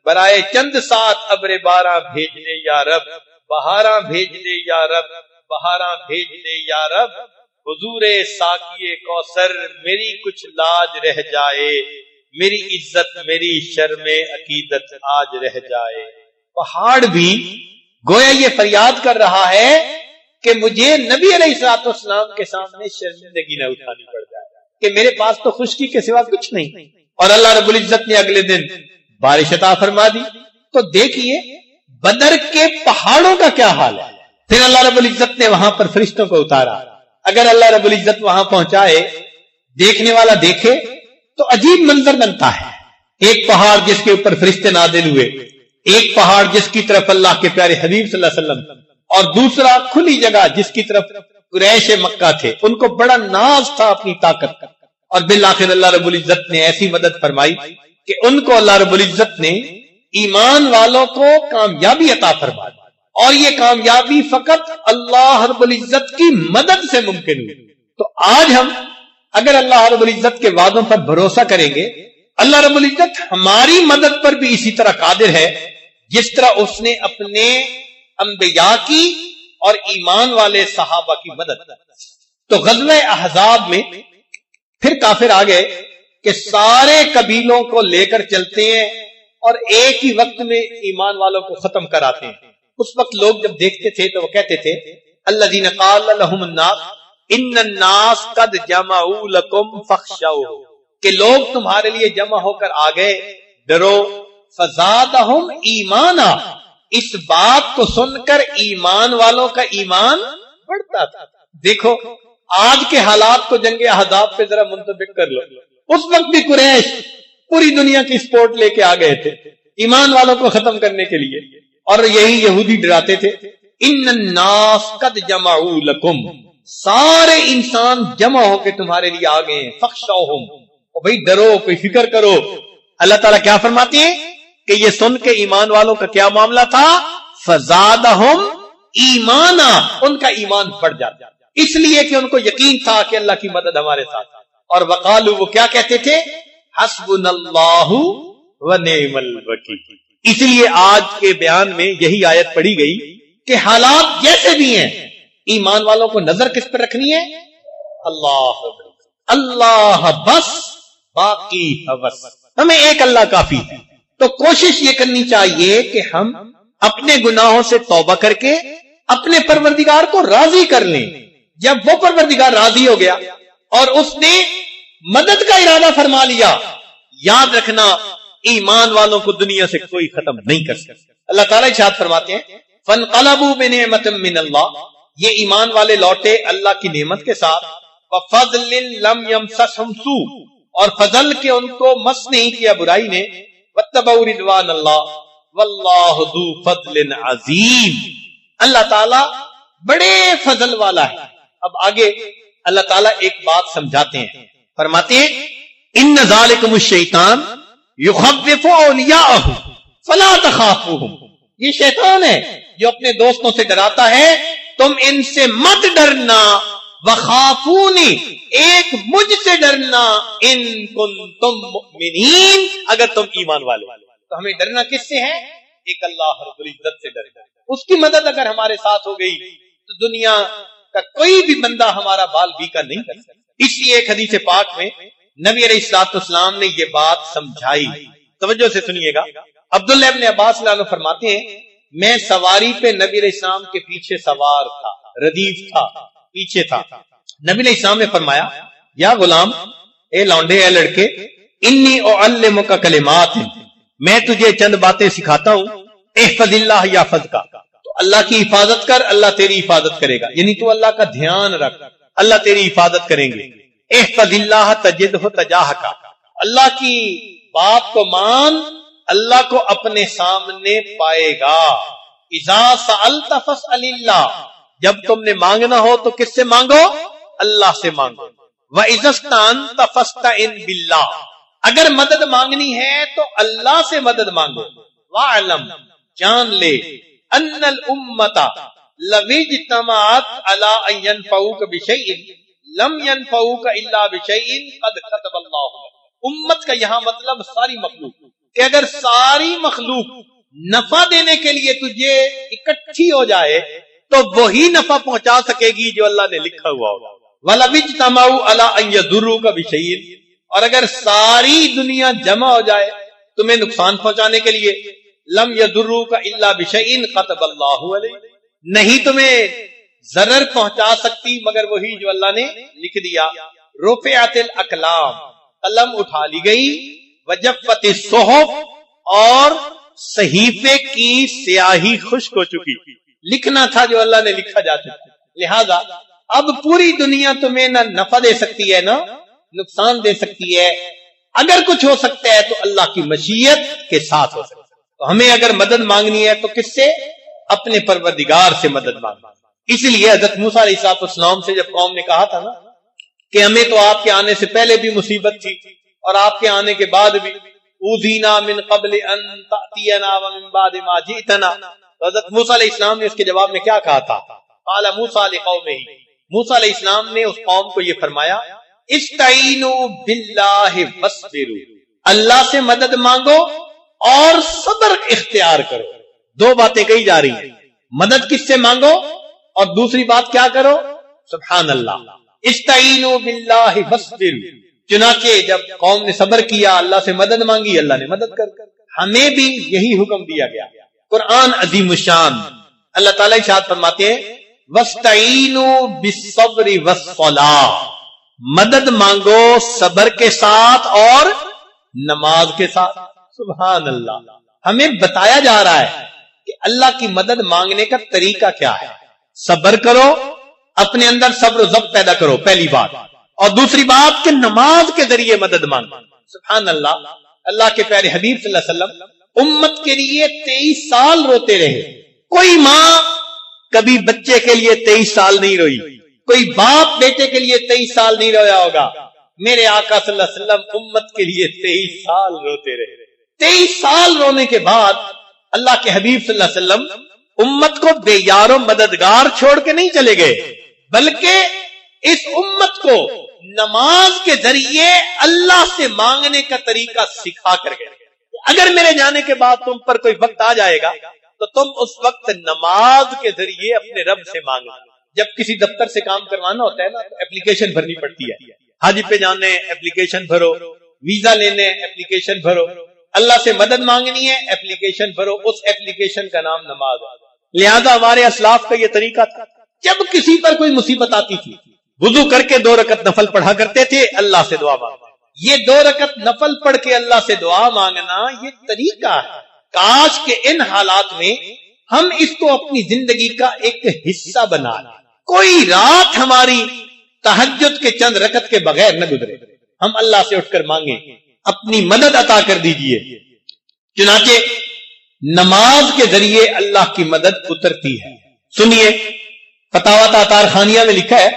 برائے چند ساتھ ابر باراں بھیج دے یا رب، بہاراں بھیج دے یا رب، بہاراں بھیج دے یا رب، حضور ساقی کوثر میری کچھ لاج رہ جائے، میری عزت میری شرم عقیدت آج رہ جائے۔ پہاڑ بھی گویا یہ فریاد کر رہا ہے کہ مجھے نبی علیہ الصلوۃ والسلام کے سامنے شرمندگی نہ اٹھانی پڑ جائے کہ میرے پاس تو خشکی کے سوا کچھ نہیں، اور اللہ رب العزت نے اگلے دن بارش عطا فرما دی۔ تو دیکھیے بدر کے پہاڑوں کا کیا حال ہے، پھر اللہ رب العزت نے وہاں پر فرشتوں کو اتارا۔ اگر اللہ رب العزت وہاں پہنچائے، دیکھنے والا دیکھے تو عجیب منظر بنتا ہے، ایک پہاڑ جس کے اوپر فرشتے نازل ہوئے، ایک پہاڑ جس کی طرف اللہ کے پیارے حبیب صلی اللہ علیہ وسلم، اور دوسرا کھلی جگہ جس کی طرف قریش مکہ تھے، ان کو بڑا ناز تھا اپنی طاقت کا، اور بالآخر اللہ رب العزت نے ایسی مدد فرمائی کہ ان کو اللہ رب العزت نے ایمان والوں کو کامیابی عطا فرمائی، اور یہ کامیابی فقط اللہ رب العزت کی مدد سے ممکن ہوئی۔ تو آج ہم اگر اللہ رب العزت کے وعدوں پر بھروسہ کریں گے، اللہ رب العزت ہماری مدد پر بھی اسی طرح قادر ہے جس طرح اس نے اپنے انبیاء کی اور ایمان والے صحابہ کی مدد کی۔ تو غزوہ احزاب میں پھر کافر آ گئے کہ سارے قبیلوں کو لے کر چلتے ہیں اور ایک ہی وقت میں ایمان والوں کو ختم کراتے ہیں. اس وقت لوگ جب دیکھتے تھے تو وہ کہتے تھے الذین قال لهم الناس ان الناس قد جمعوا لكم فاخشوهم، کہ لوگ تمہارے لیے جمع ہو کر آ گئے، ڈرو. فزادہم ایمانا، اس بات کو سن کر ایمان والوں کا ایمان بڑھتا تھا. دیکھو آج کے حالات کو جنگ احزاب پہ ذرا منطبق کر لو. اس وقت بھی قریش پوری دنیا کی سپورٹ لے کے آ گئے تھے ایمان والوں کو ختم کرنے کے لیے، اور یہی یہودی ڈراتے تھے ان الناس قد جمعوا لکم، سارے انسان جمع ہو کے تمہارے لیے آ گئے ہیں. فخشوہم، بھئی ڈرو، کوئی فکر کرو. اللہ تعالیٰ کیا فرماتے ہیں کہ یہ سن کے ایمان والوں کا کیا معاملہ تھا؟ فزادہم ایمانا، ان کا ایمان بڑھ جاتا، اس لیے کہ ان کو یقین تھا کہ اللہ کی مدد ہمارے ساتھ. اور وقالو، وہ کیا کہتے تھے؟ حسبنا اللہ ونعم الوکیل. اس لیے آج کے بیان میں یہی آیت پڑھی گئی کہ حالات جیسے بھی ہیں ایمان والوں کو نظر کس پر رکھنی ہے؟ اللہ، اللہ بس، باقی حوث. ہمیں ایک اللہ کافی ہے. تو کوشش یہ کرنی چاہیے کہ ہم اپنے گناہوں سے توبہ کر کے اپنے پروردگار کو راضی کر لیں. جب وہ پروردگار راضی ہو گیا اور اس نے مدد کا ارادہ فرما لیا، یاد رکھنا ایمان والوں کو دنیا سے کوئی ختم نہیں کر سکتا. اللہ تعالیٰ ارشاد فرماتے ہیں فانقلبوا بنعمت من اللہ، یہ ایمان والے لوٹے اللہ کی نعمت کے ساتھ. وفضل لم یمسسہم سوء، اور فضل کے ان کو مس نہیں کیا برائی نے. واتبعوا رضوان اللہ واللہ ذو فضل عظیم، اللہ تعالیٰ بڑے فضل والا ہے. اب آگے اللہ تعالیٰ ایک بات سمجھاتے ہیں، فرماتے ہیں ان ذالکم الشیطان یخوف اولیاءہ فلا تخافوہم، یہ شیطان ہے جو اپنے دوستوں سے ڈراتا ہے، تم ان سے مت ڈرنا. وخافونی، ایک مجھ سے ڈرنا، ان کنتم مؤمنین، اگر تم ایمان والے. تو ہمیں ڈرنا کس سے ہے؟ ایک اللہ رب العزت سے ڈرنا. اس کی مدد اگر ہمارے ساتھ ہو گئی تو دنیا کا کوئی بھی بندہ ہمارا بال بیکا نہیں کر سکتا. اس لیے ایک حدیث پاک میں نبی علیہ الصلوۃ والسلام نے یہ بات سمجھائی. توجہ سے سنیے گا. عبداللہ ابن عباس رضی اللہ عنہ فرماتے ہیں میں سواری پہ نبی علیہ السلام کے پیچھے سوار تھا، ردیف تھا، پیچھے تھا. نبی علیہ السلام نے فرمایا یا غلام، اے لونڈے، اے لڑکے، انی اعلمک کلمات، میں تجھے چند باتیں سکھاتا ہوں. احفظ اللہ یحفظک، تو اللہ کی حفاظت کر، اللہ تیری حفاظت کرے گا. یعنی تو اللہ کا دھیان رکھ، اللہ تیری حفاظت کریں گے. احفظ اللہ تجدہ تجاہک، اللہ کی بات کو مان، اللہ کو اپنے سامنے پائے گا. اذا سألت فاسأل اللہ، جب تم نے مانگنا ہو تو کس سے مانگو؟ اللہ سے مانگو. وَإِذَا اسْتَعَنْتَ فَاسْتَعِنْ بِاللَّهِ، اگر مدد مانگنی ہے تو اللہ سے مدد مانگو. وَاعْلَمْ، جان لے، أَنَّ الْأُمَّةَ لَوِ اجْتَمَعَتْ عَلَىٰ أَن يَنفَعُوكَ بِشَيْءٍ لَمْ يَنفَعُوكَ إِلَّا بِشَيْءٍ قَدْ كَتَبَ اللَّهُ لَكَ. امت کا یہاں مطلب ساری مخلوق، کہ اگر ساری مخلوق نفع دینے کے لیے تجھے اکٹھی ہو جائے تو وہی نفع پہنچا سکے گی جو اللہ نے لکھا ہوا ہوگا. وَلَوِ اجْتَمَعُوا عَلَىٰ أَن يَضُرُّوكَ بِشَيْءٍ، اور اگر ساری دنیا جمع ہو جائے تمہیں نقصان پہنچانے کے لیے، لم يضروك الا بشيء كتب الله عليه، نہیں تمہیں ضرر پہنچا سکتی مگر وہی جو اللہ نے لکھ دیا. رفعت الاقلام، قلم اٹھا لی گئی. وجفت الصحف، اور صحیفے کی سیاہی خشک ہو چکی، لکھنا تھا جو اللہ نے لکھا جا چکا. لہذا اب پوری دنیا تمہیں نہ نفع دے سکتی ہے نہ نقصان دے سکتی ہے. اگر کچھ ہو سکتا ہے تو اللہ کی مشیت کے ساتھ ہو سکتا ہے. تو ہمیں اگر مدد مانگنی ہے تو کس سے؟ اپنے پروردگار سے مدد مانگنا. اس لیے حضرت موسیٰ علیہ السلام سے جب قوم نے کہا تھا نا کہ ہمیں تو آپ کے آنے سے پہلے بھی مصیبت تھی اور آپ کے آنے کے بعد بھی، اوذینا من قبل ان تأتینا ومن بعد ما جئتنا، تو حضرت موسیٰ علیہ السلام نے اس کے جواب میں کیا کہا تھا؟ قال موسیٰ لقومہ، موسیٰ علیہ السلام نے اس قوم کو یہ فرمایا استعینوا باللہ واصبروا، اللہ سے مدد مانگو اور صبر اختیار کرو. دو باتیں کہی جا رہی ہیں، مدد کس سے مانگو اور دوسری بات کیا کرو؟ سبحان اللہ. استعینوا باللہ واصبروا، چنانچہ جب قوم نے صبر کیا، اللہ سے مدد مانگی، اللہ نے مدد کر. ہمیں بھی یہی حکم دیا گیا. قرآن عظیم الشان اللہ تعالیٰ ارشاد فرماتے ہیں وَاسْتَعِینُوا بِالصَّبْرِ وَالصَّلَاةِ، مدد مانگو صبر کے ساتھ اور نماز کے ساتھ. سبحان اللہ. ہمیں بتایا جا رہا ہے کہ اللہ کی مدد مانگنے کا طریقہ کیا ہے. صبر کرو، اپنے اندر صبر و ضبط پیدا کرو، پہلی بات. اور دوسری بات کہ نماز کے ذریعے مدد مانگو. سبحان اللہ. اللہ کے پیارے حبیب صلی اللہ علیہ وسلم امت کے لیے 23 سال روتے رہے. کوئی ماں کبھی بچے کے لیے 23 سال نہیں روئی، کوئی باپ بیٹے کے لیے 23 سال نہیں رویا ہوگا. میرے آقا صلی اللہ علیہ وسلم امت کے لیے 23 سال روتے رہے. 23 سال رونے کے بعد اللہ کے حبیب صلی اللہ علیہ وسلم امت کو بے یار و مددگار چھوڑ کے نہیں چلے گئے، بلکہ اس امت کو نماز کے ذریعے اللہ سے مانگنے کا طریقہ سکھا کر گئے. اگر میرے جانے کے بعد تم پر کوئی وقت آ جائے گا تو تم اس وقت نماز کے ذریعے اپنے رب سے مانگنا. جب کسی دفتر سے کام کروانا ہوتا ہے نا تو اپلیکیشن بھرنی پڑتی ہے. حج پہ جانے اپلیکیشن بھرو، ویزا لینے اپلیکیشن بھرو، اللہ سے مدد مانگنی ہے اپلیکیشن بھرو. اس اپلیکیشن کا نام نماز ہے. لہذا ہمارے اسلاف کا یہ طریقہ تھا، جب کسی پر کوئی مصیبت آتی تھی وضو کر کے 2 رکعت نفل پڑھا کرتے تھے، اللہ سے دعا مانگنا. یہ 2 رکعت نفل پڑھ کے اللہ سے دعا مانگنا یہ طریقہ ہے. کاش کہ ان حالات میں ہم اس کو اپنی زندگی کا ایک حصہ بنا لیں. کوئی رات ہماری تہجد کے چند رکعت کے بغیر نہ گزرے. ہم اللہ سے اٹھ کر مانگیں اپنی مدد عطا کر دیجئے. چنانچہ نماز کے ذریعے اللہ کی مدد اترتی ہے. سنیے فتاوی تاتار خانیہ میں لکھا ہے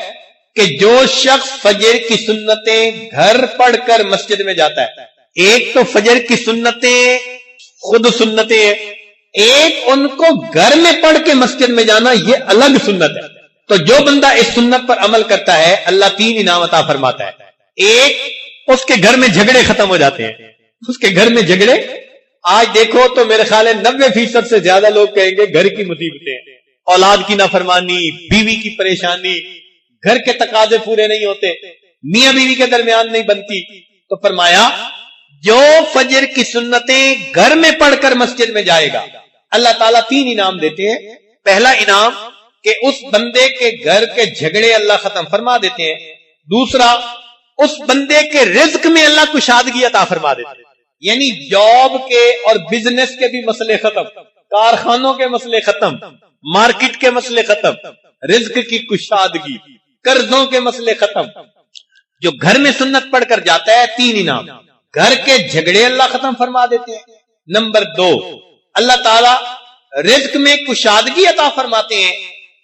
کہ جو شخص فجر کی سنتیں گھر پڑھ کر مسجد میں جاتا ہے، ایک تو فجر کی سنتیں خود سنتیں ہیں، ایک ان کو گھر میں پڑھ کے مسجد میں جانا یہ الگ سنت ہے. تو جو بندہ اس سنت پر عمل کرتا ہے اللہ 3 انعام عطا فرماتا ہے. ایک، اس کے گھر میں جھگڑے ختم ہو جاتے ہیں. اس کے گھر میں جھگڑے آج دیکھو تو میرے خیال ہے 90% سے زیادہ لوگ کہیں گے گھر کی مصیبتیں، اولاد کی نافرمانی، بیوی کی پریشانی، گھر کے تقاضے پورے نہیں ہوتے، میاں بیوی کے درمیان نہیں بنتی. تو فرمایا جو فجر کی سنتیں گھر میں پڑھ کر مسجد میں جائے گا اللہ تعالیٰ 3 انعام دیتے ہیں. پہلا انعام کہ اس بندے کے گھر کے جھگڑے اللہ ختم فرما دیتے ہیں. دوسرا، اس بندے کے رزق میں اللہ کشادگی عطا فرما دیتے ہیں. یعنی جاب کے اور بزنس کے بھی مسئلے ختم، کارخانوں کے مسئلے ختم، مارکیٹ کے مسئلے ختم، رزق کی کشادگی، قرضوں کے مسئلے ختم. جو گھر میں سنت پڑھ کر جاتا ہے 3 انعام. گھر کے جھگڑے اللہ ختم فرما دیتے ہیں. نمبر 2، اللہ تعالی رزق میں کشادگی عطا فرماتے ہیں.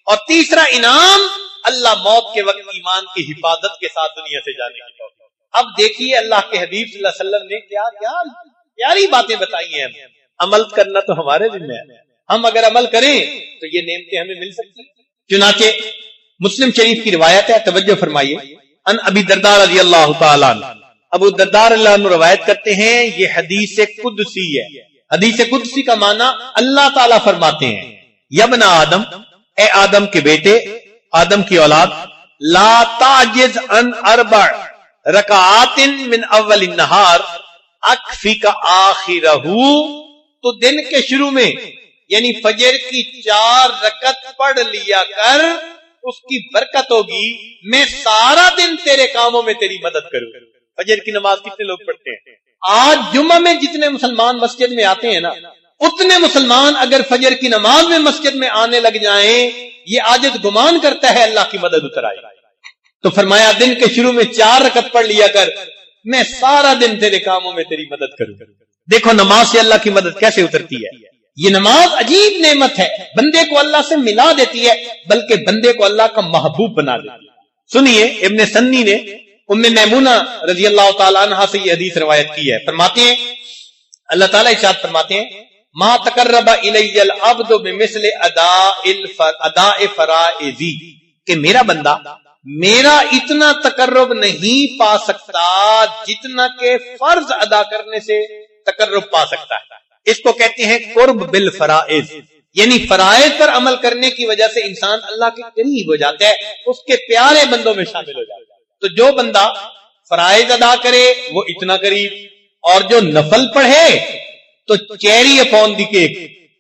اور تیسرا انعام، اللہ موت کے وقت ایمان کی حفاظت کے ساتھ دنیا سے جانے کی توفیق. اب دیکھیے اللہ کے حبیب صلی اللہ علیہ وسلم نے کیا کیا پیاری باتیں بتائی ہیں. عمل کرنا تو ہمارے ذمہ ہے. ہم اگر عمل کریں تو یہ نعمتیں ہمیں مل سکتی ہیں. چنانچہ مسلم شریف کی روایت ہے، توجہ فرمائیے. ان ابی درداء رضی اللہ تعالیٰ عنہ، ابو درداء رضی اللہ عنہ روایت کرتے ہیں، یہ حدیث قدسی ہے. حدیث قدسی کا معنی اللہ تعالیٰ فرماتے ہیں یا ابن آدم، اے آدم کے بیٹے، آدم کی اولاد، لا تعجز عن 4 رکعات من اول النہار اکفیک آخرہ. تو دن کے شروع میں یعنی فجر کی 4 رکعت پڑھ لیا کر، اس کی برکت ہوگی. میں سارا دن تیرے کاموں میں تیری مدد کروں. فجر کی نماز کتنے لوگ پڑھتے ہیں؟ آج جمعہ میں جتنے مسلمان مسجد میں آتے ہیں نا، اتنے مسلمان اگر فجر کی نماز میں مسجد میں آنے لگ جائیں، یہ عاجز گمان کرتا ہے اللہ کی مدد اتر آئے. تو فرمایا دن کے شروع میں 4 رکعت پڑھ لیا کر، میں سارا دن تیرے کاموں میں تیری مدد کروں. دیکھو نماز سے اللہ کی مدد کیسے اترتی ہے. یہ نماز عجیب نعمت ہے، بندے کو اللہ سے ملا دیتی ہے، بلکہ بندے کو اللہ کا محبوب بنا دیتی ہے. سنیے ابن سنی نے ام میمونہ رضی اللہ تعالی عنہا سے یہ حدیث روایت کی ہے. فرماتے ہیں اللہ تعالیٰ ارشاد فرماتے ہیں ما تقرب الی العبد بمثل اداء فرائضی، کہ میرا بندہ میرا اتنا تقرب نہیں پا سکتا جتنا کہ فرض ادا کرنے سے تقرب پا سکتا ہے. اس کو کہتے ہیں قرب بالفرائض، یعنی فرائض پر عمل کرنے کی وجہ سے انسان اللہ کے قریب ہو جاتا ہے، اس کے پیارے بندوں میں شامل ہو جاتا ہے. تو جو بندہ فرائض ادا کرے وہ اتنا قریب، اور جو نفل پڑھے تو cherry upon the cake,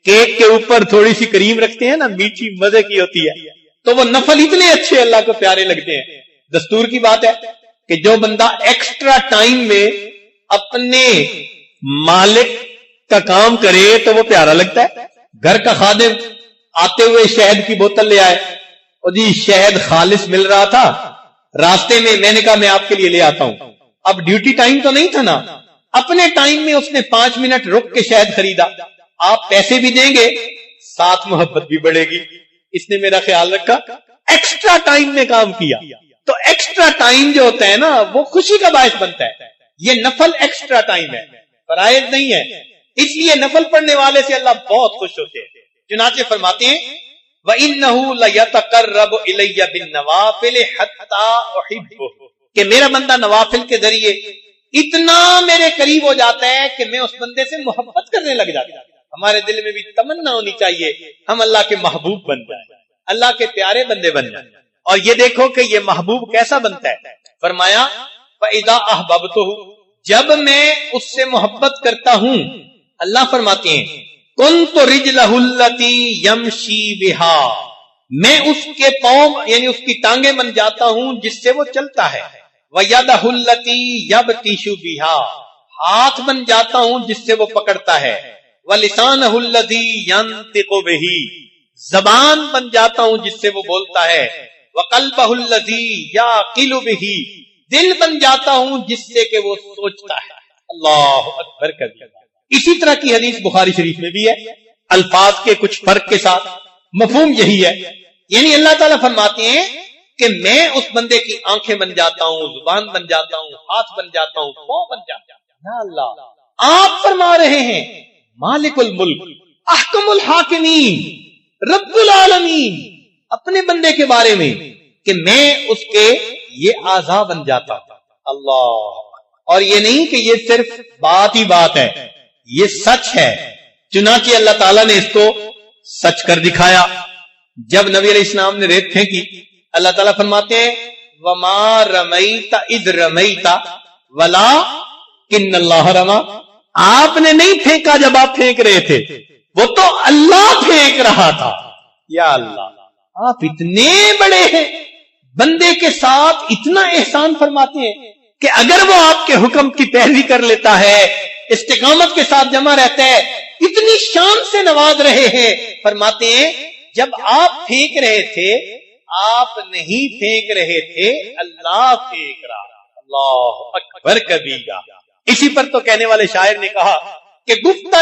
cake کے اوپر تھوڑی سی کریم رکھتے ہیں نا، میٹھی مزے کی ہوتی ہے، تو وہ نفل اتنے اچھے اللہ کو پیارے لگتے ہیں۔ دستور کی بات ہے کہ جو بندہ ایکسٹرا ٹائم میں اپنے مالک کا کام کرے تو وہ پیارا لگتا ہے۔ گھر کا خادم آتے ہوئے شہد کی بوتل لے آئے، اور جی شہد خالص مل رہا تھا، راستے میں نے کہا میں آپ کے لیے لے آتا ہوں۔ اب ڈیوٹی ٹائم تو نہیں تھا نا، اپنے ٹائم میں اس نے 5 منٹ رک کے شہد خریدا۔ آپ پیسے بھی دیں گے، ساتھ محبت بھی بڑھے گی، اس نے میرا خیال رکھا، ایکسٹرا ٹائم میں کام کیا۔ تو ایکسٹرا ٹائم جو ہوتا ہے نا وہ خوشی کا باعث بنتا ہے۔ یہ نفل ایکسٹرا ٹائم ہے، فرائض نہیں ہے، اس لیے نفل پڑھنے والے سے اللہ بہت خوش ہوتے ہیں۔ چنانچہ فرماتے ہیں وَإِنَّهُ لَيَتَقَرَّبُ إِلَيَّ بِالنَّوَافِلِ حَتَّى أُحِبَّهُ، کہ میرا بندہ نوافل کے ذریعے اتنا میرے قریب ہو جاتا ہے کہ میں اس بندے سے محبت کرنے لگ جاتا ہوں۔ ہمارے دل میں بھی تمنا ہونی چاہیے ہم اللہ کے محبوب بن جائیں، اللہ کے پیارے بندے بن جائیں۔ اور یہ دیکھو کہ یہ محبوب کیسا بنتا ہے، فرمایا فَإِذَا أَحْبَبْتُهُ، جب میں اس سے محبت کرتا ہوں، اللہ فرماتے ہیں كُنْتُ رِجْلَهُ الَّتِي يَمْشِي بِهَا، میں اس کے پاؤں یعنی اس کی ٹانگیں بن جاتا ہوں جس سے وہ چلتا ہے، وَيَدَهُ الَّتِي يَبْطِشُ بِهَا، ہاتھ بن جاتا ہوں جس سے وہ پکڑتا ہے، وَلِسَانَهُ الَّذِي يَنطِقُ بِهِ، زبان بن جاتا ہوں جس سے وہ بولتا ہے، وَقَلْبَهُ الَّذِي يَعْقِلُ بِهِ، دل بن جاتا ہوں جس سے کہ وہ سوچتا ہے۔ اللہ اکبر کبیرہ۔ اسی طرح کی حدیث بخاری شریف میں بھی ہے، الفاظ کے کچھ فرق کے ساتھ، مفہوم یہی ہے۔ یعنی اللہ تعالیٰ فرماتے ہیں کہ میں اس بندے کی آنکھیں بن جاتا ہوں، زبان بن جاتا ہوں، ہاتھ بن جاتا ہوں، پاؤں بن جاتا ہوں۔ یا اللہ، آپ فرما رہے ہیں مالک الملک، احکم الحاکمین، رب العالمین، اپنے بندے کے بارے میں کہ میں اس کے یہ اعضاء بن جاتا ہوں۔ اللہ، اور یہ نہیں کہ یہ صرف بات ہی بات ہے، یہ سچ ہے۔ چنانچہ اللہ تعالیٰ نے اس کو سچ کر دکھایا۔ جب نبی علیہ السلام نے ریت پھینکی، اللہ تعالیٰ فرماتے ہیں وَمَا رَمَيْتَ إِذْ رَمَيْتَ وَلَٰكِنَّ اللَّهَ رَمَىٰ، آپ نے نہیں پھینکا جب آپ پھینک رہے تھے، وہ تو اللہ پھینک رہا تھا۔ یا اللہ، آپ اتنے بڑے ہیں، بندے کے ساتھ اتنا احسان فرماتے ہیں کہ اگر وہ آپ کے حکم کی پیروی کر لیتا ہے، استقامت کے ساتھ جمع رہتا ہے، اتنی شان سے نواز رہے ہیں۔ فرماتے ہیں جب آپ پھینک رہے تھے، آپ نہیں پھینک رہے تھے، اللہ پھینک رہا۔ اللہ اکبر کبیرہ۔ اسی پر تو کہنے والے شاعر نے کہا کہ گفتہ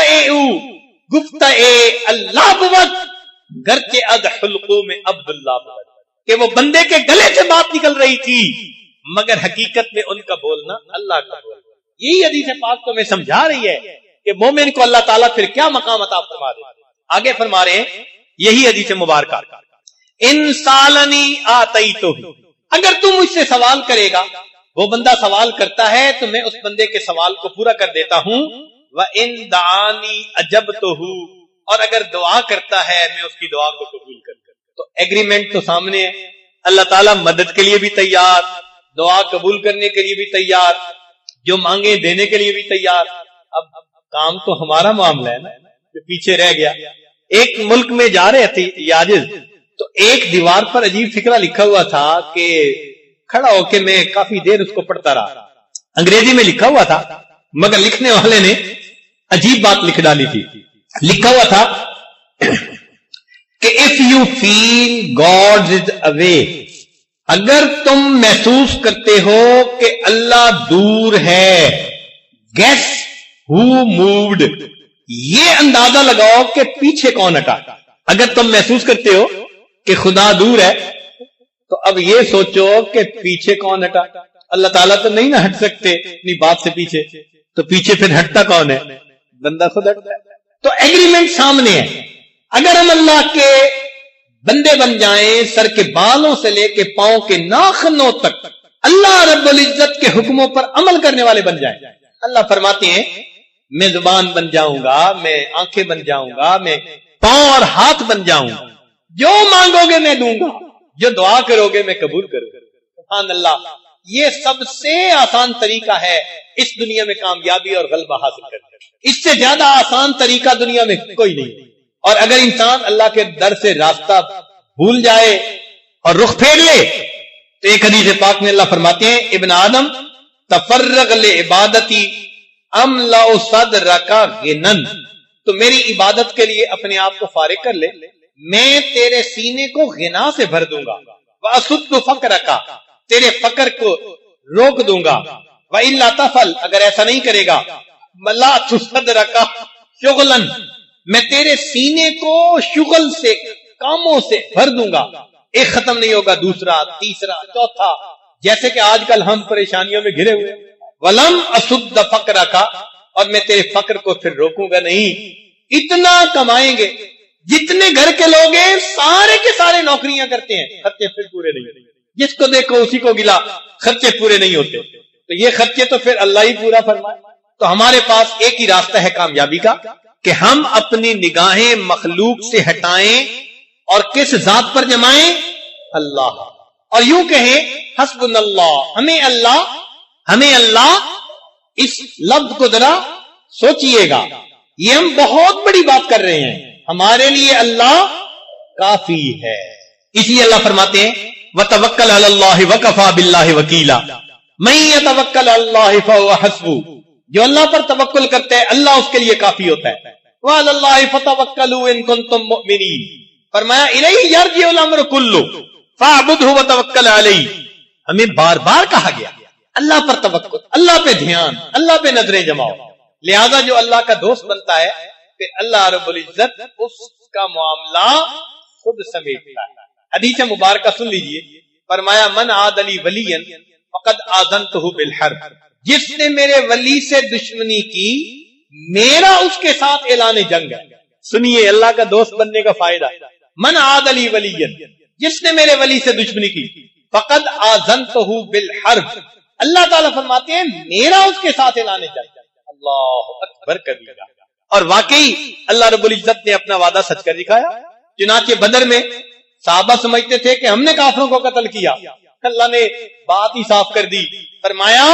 اللہ بود گرچہ از حلقوں میں عبداللہ بود، کہ وہ بندے کے گلے سے بات نکل رہی تھی مگر حقیقت میں ان کا بولنا اللہ کا بولنا۔ یہی حدیث پاک تو میں سمجھا رہی ہے کہ مومن کو اللہ تعالیٰ پھر کیا مقام عطا فرما دے۔ آگے فرما رہے ہیں یہی حدیث مبارکہ، ان سالنی آتیتہ، اگر تم مجھ سے سوال کرے گا، وہ بندہ سوال کرتا ہے تو میں اس بندے کے سوال کو پورا کر دیتا ہوں، وَإِن دَعَانِي أَجَبْتُهُ، اور اگر دعا کرتا ہے میں اس کی دعا کو قبول کرتا ہوں۔ تو ایگریمنٹ تو سامنے ہے، اللہ تعالیٰ مدد کے لیے بھی تیار، دعا قبول کرنے کے لیے بھی تیار، جو مانگے دینے کے لیے بھی تیار۔ اب کام تو ہمارا معاملہ ہے نا، جو پیچھے رہ گیا۔ ایک ملک میں جا رہے تھے یاجز، تو ایک دیوار پر عجیب فکرہ لکھا ہوا تھا کہ کھڑا ہو کے میں کافی دیر اس کو پڑھتا رہا، انگریزی میں لکھا ہوا تھا مگر لکھنے والے نے عجیب بات لکھ ڈالی تھی۔ لکھا ہوا تھا کہ if you feel God is away، اگر تم محسوس کرتے ہو کہ اللہ دور ہے، guess who moved، یہ اندازہ لگاؤ کہ پیچھے کون ہٹا۔ اگر تم محسوس کرتے ہو کہ خدا دور ہے تو اب یہ سوچو کہ پیچھے کون ہٹا۔ اللہ تعالیٰ تو نہیں نہ ہٹ سکتے اپنی بات سے پیچھے، تو پیچھے پھر ہٹتا کون ہے؟ بندہ خود ہٹتا ہے۔ تو ایگریمنٹ سامنے ہے، اگر ہم اللہ کے بندے بن جائیں، سر کے بالوں سے لے کے پاؤں کے ناخنوں تک اللہ رب العزت کے حکموں پر عمل کرنے والے بن جائیں، اللہ فرماتے ہیں میں زبان بن جاؤں گا، میں آنکھیں بن جاؤں گا، میں پاؤں اور ہاتھ بن جاؤں گا، جو مانگو گے میں دوں گا، جو دعا کرو گے میں قبول کروں گا۔ سبحان اللہ۔ یہ سب سے آسان طریقہ ہے اس دنیا میں کامیابی اور غلبہ حاصل کرنے کا. اس سے زیادہ آسان طریقہ دنیا میں کوئی نہیں. اور اگر انسان اللہ کے در سے راستہ بھول جائے اور رخ پھیر لے تو ایک حدیث پاک میں اللہ فرماتے ہیں ابن آدم تفرغ لعبادتی املأ صدرک غنن، تو میری عبادت کے لیے اپنے آپ کو فارغ کر لے، میں تیرے سینے کو غنا سے بھر دوں گا. وَأَسُدُّ فَقْرَكَ، تیرے فقر کو روک دوں گا. وَإِلَّا تَفْعَلْ، اگر ایسا نہیں کرے گا مَلَأْتُ صَدْرَكَ شُغْلًا، میں تیرے سینے کو شغل سے، کاموں سے بھر دوں گا. ایک ختم نہیں ہوگا، دوسرا، تیسرا، چوتھا، جیسے کہ آج کل ہم پریشانیوں میں گھرے ہوئے. وَلَمْ أَسُدَّ فَقْرَكَ، اور میں تیرے فقر کو پھر روکوں گا نہیں. اتنا کمائیں گے، جتنے گھر کے لوگ ہیں سارے کے سارے نوکریاں کرتے ہیں، خرچے پھر پورے نہیں ہوتے. جس کو دیکھو اسی کو گلا، خرچے پورے نہیں ہوتے. تو یہ خرچے تو پھر اللہ ہی پورا فرمائے. تو ہمارے پاس ایک ہی راستہ ہے کامیابی کا کہ ہم اپنی نگاہیں مخلوق سے ہٹائیں اور کس ذات پر جمائیں؟ اللہ. اور یوں کہیں حسبنا اللہ، ہمیں اللہ. اس لفظ کو ذرا سوچئے گا، یہ ہم بہت بڑی بات کر رہے ہیں. ہمارے لیے اللہ کافی ہے. اس لیے اللہ فرماتے ہیں وَتَوَكَّلْ عَلَى اللَّهِ وَكَفَى بِاللَّهِ وَكِيلًا مَن يَتَوَكَّلْ عَلَى اللَّهِ فَهُوَ حَسْبُهُ، جو اللہ پر توکل کرتا ہے اللہ اس کے لیے کافی ہوتا ہے. وَعَلَى اللَّهِ فَتَوَكَّلُوا إِن كُنتُم مُؤْمِنِينَ، فرمایا إِلَيْهِ يَرْجِعُ الْأَمْرُ كُلُّهُ فَاعْبُدْهُ وَتَوَكَّلْ عَلَيْهِ. ہمیں بار بار کہا گیا اللہ پر توکل، اللہ پہ دھیان، اللہ پہ نظریں جماؤ. لہذا جو اللہ کا دوست بنتا ہے پھر اللہ رب العزت اس کا معاملہ خود سمیٹتا ہے. حدیث مبارکہ سن لیجئے، فرمایا من عاد لی ولیا فقد آذنتہ بالحرب، جس نے میرے ولی سے دشمنی کی میرا اس کے ساتھ اعلان جنگ ہے. سنیے اللہ کا دوست بننے کا فائدہ. من عاد لی ولیا، جس نے میرے ولی سے دشمنی کی، فقد آذنتہ بالحرب، اللہ تعالیٰ فرماتے ہیں میرا اس کے ساتھ اعلان جنگ. اللہ اکبر کبیرہ. اور واقعی اللہ رب العزت نے اپنا وعدہ سچ کر دکھایا. چنانچہ بدر میں صحابہ سمجھتے تھے کہ ہم نے کافروں کو قتل کیا، اللہ نے بات ہی صاف کر دی. فرمایا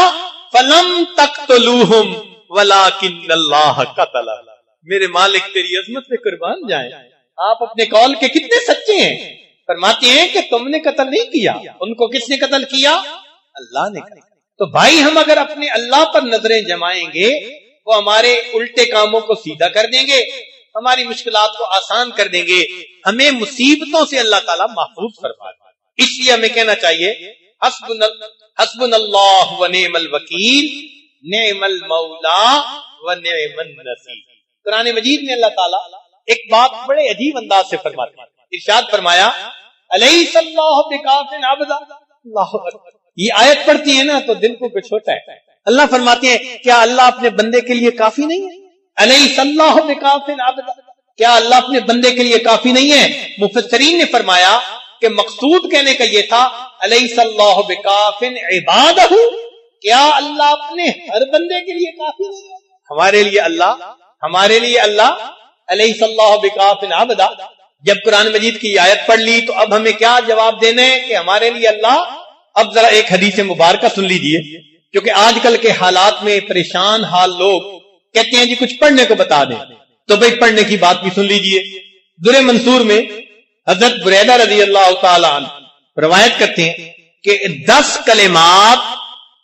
فَلَمْ تَقْتُلُوهُمْ وَلَكِنَّ اللَّهَ قَتَلَهُمْ. میرے مالک تیری عظمت پہ قربان جائیں، آپ اپنے قول کے کتنے سچے ہیں. فرماتے ہیں کہ تم نے قتل نہیں کیا، ان کو کس نے قتل کیا؟ اللہ نے قتل. تو بھائی ہم اگر اپنے اللہ پر نظریں جمائیں گے وہ ہمارے الٹے کاموں کو سیدھا کر دیں گے، ہماری مشکلات کو آسان کر دیں گے، ہمیں مصیبتوں سے اللہ تعالیٰ محفوظ فرما دے. اس لیے ہمیں کہنا چاہیے حسبنا اللہ و نعم الوکیل نعم المولا و نعم النصیر. قرآن مجید میں اللہ تعالیٰ ایک بات بڑے عجیب انداز سے فرماتے ہیں. ارشاد فرمایا الیس اللہ بکاف عبدا. اللہ اکبر. یہ آیت پڑھتی ہے نا تو دل کو کچھ ہوتا ہے. اللہ فرماتے ہیں کیا اللہ اپنے بندے کے لیے کافی نہیں ہے؟ الیس اللہ بکاف عبدا، کیا اللہ اپنے بندے کے لیے کافی نہیں ہے؟ مفسرین نے فرمایا کہ مقصود کہنے کا یہ تھا الیس اللہ بکاف عبادہ، کیا اللہ اپنے ہر بندے کے لیے کافی نہیں ہے؟ ہمارے لیے اللہ الیس اللہ بکاف عبدا. جب قرآن مجید کی آیت پڑھ لی تو اب ہمیں کیا جواب دینے ہیں کہ ہمارے لیے اللہ. اب ذرا ایک حدیث مبارکہ سن لیجئے، کیونکہ آج کل کے حالات میں پریشان حال لوگ کہتے ہیں جی کچھ پڑھنے کو بتا دیں، تو بھئی پڑھنے کی بات بھی سن لیجئے. در منصور میں حضرت بریدہ رضی اللہ تعالی عنہ روایت کرتے ہیں کہ 10 کلمات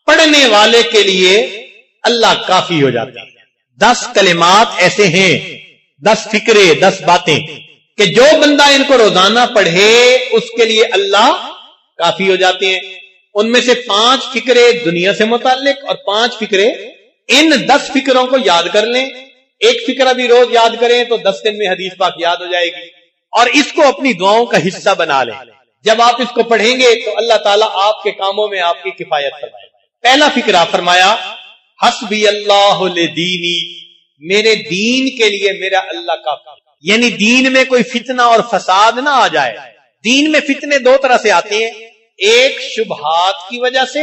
پڑھنے والے کے لیے اللہ کافی ہو جاتے ہیں. 10 کلمات ایسے ہیں، 10 فکرے، 10 باتیں کہ جو بندہ ان کو روزانہ پڑھے اس کے لیے اللہ کافی ہو جاتے ہیں. ان میں سے 5 فکرے دنیا سے متعلق اور 5 فکرے. ان 10 فکروں کو یاد کر لیں، ایک فکرہ بھی روز یاد کریں تو 10 دن میں حدیث پاک یاد ہو جائے گی. اور اس کو اپنی دعاؤں کا حصہ بنا لیں. جب آپ اس کو پڑھیں گے تو اللہ تعالیٰ آپ کے کاموں میں آپ کی کفایت فرمائے. پہلا فکرہ فرمایا حسبی اللہ لدینی، میرے دین کے لیے میرا اللہ کافی. یعنی دین میں کوئی فتنہ اور فساد نہ آ جائے. دین میں فتنے 2 طرح سے آتے ہیں، ایک شبہات کی وجہ سے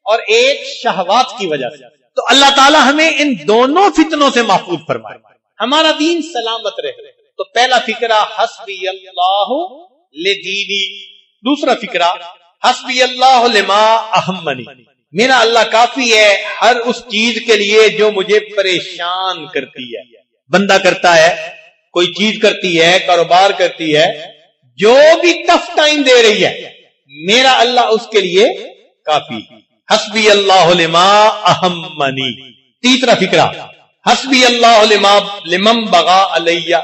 اور ایک شہوات کی وجہ سے. تو اللہ تعالیٰ ہمیں ان دونوں فتنوں سے محفوظ فرمائے، ہمارا دین سلامت رہے. تو پہلا فکرہ حسبی اللہ لدینی. دوسرا فکرہ حسبی اللہ لما اہمنی، میرا اللہ کافی ہے ہر اس چیز کے لیے جو مجھے پریشان کرتی ہے. بندہ کرتا ہے، کوئی چیز کرتی ہے، کاروبار کرتی ہے، جو بھی ٹف ٹائم دے رہی ہے، میرا اللہ اس کے لیے کافی. حسبی اللہ لما اہمنی. تیسرا فکرہ، حسبی اللہ لمن بغا علیہ،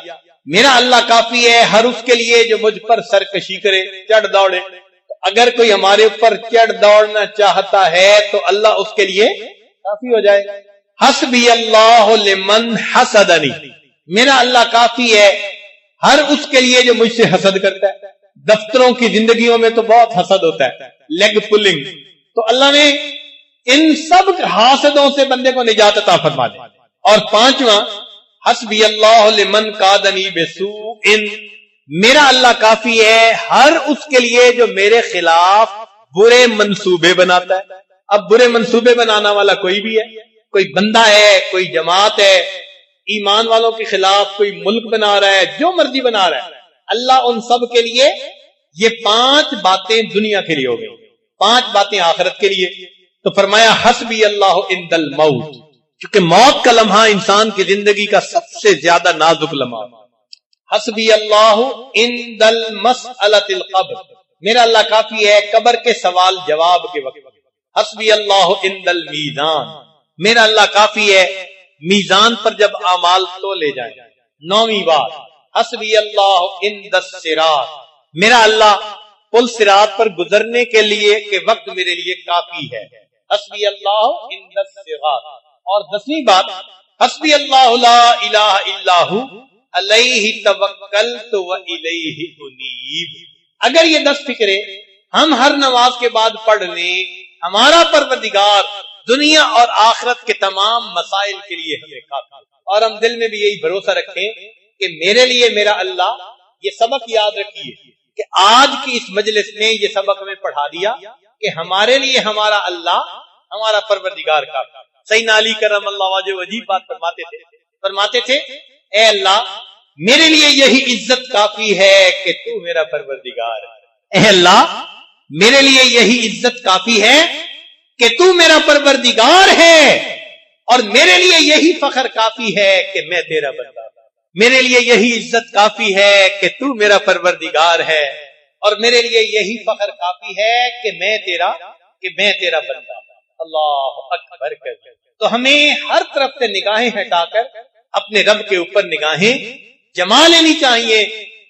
میرا اللہ کافی ہے ہر اس کے لیے جو مجھ پر سرکشی کرے، چڑھ دوڑے. اگر کوئی ہمارے اوپر چڑھ دوڑنا چاہتا ہے تو اللہ اس کے لیے کافی ہو جائے. حسبی اللہ لمن حسدنی، میرا اللہ کافی ہے ہر اس کے لیے جو مجھ سے حسد کرتا ہے. دفتروں کی زندگیوں میں تو بہت حسد ہوتا ہے، لیگ پلنگ، تو اللہ نے ان سب حاسدوں سے بندے کو نجات عطا فرما دے. اور پانچواں، حسبی اللہ لمن قادنی بسوء، میرا اللہ کافی ہے ہر اس کے لیے جو میرے خلاف برے منصوبے بناتا ہے. اب برے منصوبے بنانا والا کوئی بھی ہے، کوئی بندہ ہے، کوئی جماعت ہے، ایمان والوں کے خلاف کوئی ملک بنا رہا ہے، جو مرضی بنا رہا ہے، اللہ ان سب کے لیے. یہ 5 باتیں دنیا کے لیے ہو گئی، 5 باتیں آخرت کے لیے. تو فرمایا حسبی اللہ عند الموت، کیونکہ موت کا لمحہ انسان کی زندگی کا سب سے زیادہ نازک لمحہ. حسبی اللہ عند المسألۃ القبر، میرا اللہ کافی ہے قبر کے سوال جواب کے وقت. حسبی اللہ عند المیزان، میرا اللہ کافی ہے میزان پر جب اعمال تو لے جائیں. 9ویں بات، حسبی اللہ عند الصراط، میرا اللہ پل صراط پر گزرنے کے لیے کے وقت میرے لیے کافی ہے. حسبی اللہ عند الصراط. اور 10ویں بات، حسبی اللہ لا الہ الا ہو علیہ توکلت و الیہ انیب. اگر یہ 10 فکریں ہم ہر نماز کے بعد پڑھ لیں، ہمارا پروردگار دنیا اور آخرت کے تمام مسائل کے لیے ہمیں کافی. اور ہم دل میں بھی یہی بھروسہ رکھیں کہ میرے لیے میرا اللہ. یہ سبق یاد رکھیے کہ آج کی اس مجلس میں یہ سبق ہمیں پڑھا دیا کہ ہمارے لیے ہمارا اللہ، ہمارا پروردگار کافی. سیدنا علی کرم اللہ وجہ عجیب بات فرماتے تھے اے اللہ میرے لیے یہی عزت کافی ہے کہ تو میرا پروردگار ہے. اے اللہ میرے لیے یہی عزت کافی ہے کہ تو میرا پروردگار ہے، اور میرے لیے یہی فخر کافی ہے کہ میں تیرا بندہ. میرے لیے یہی عزت کافی ہے کہ تو میرا پروردگار ہے، اور میرے لیے یہی فخر کافی ہے کہ میں تیرا بندہ. اللہ اکبر. تو ہمیں ہر طرف سے نگاہیں ہٹا کر اپنے رب کے اوپر نگاہیں جما لینی چاہیے.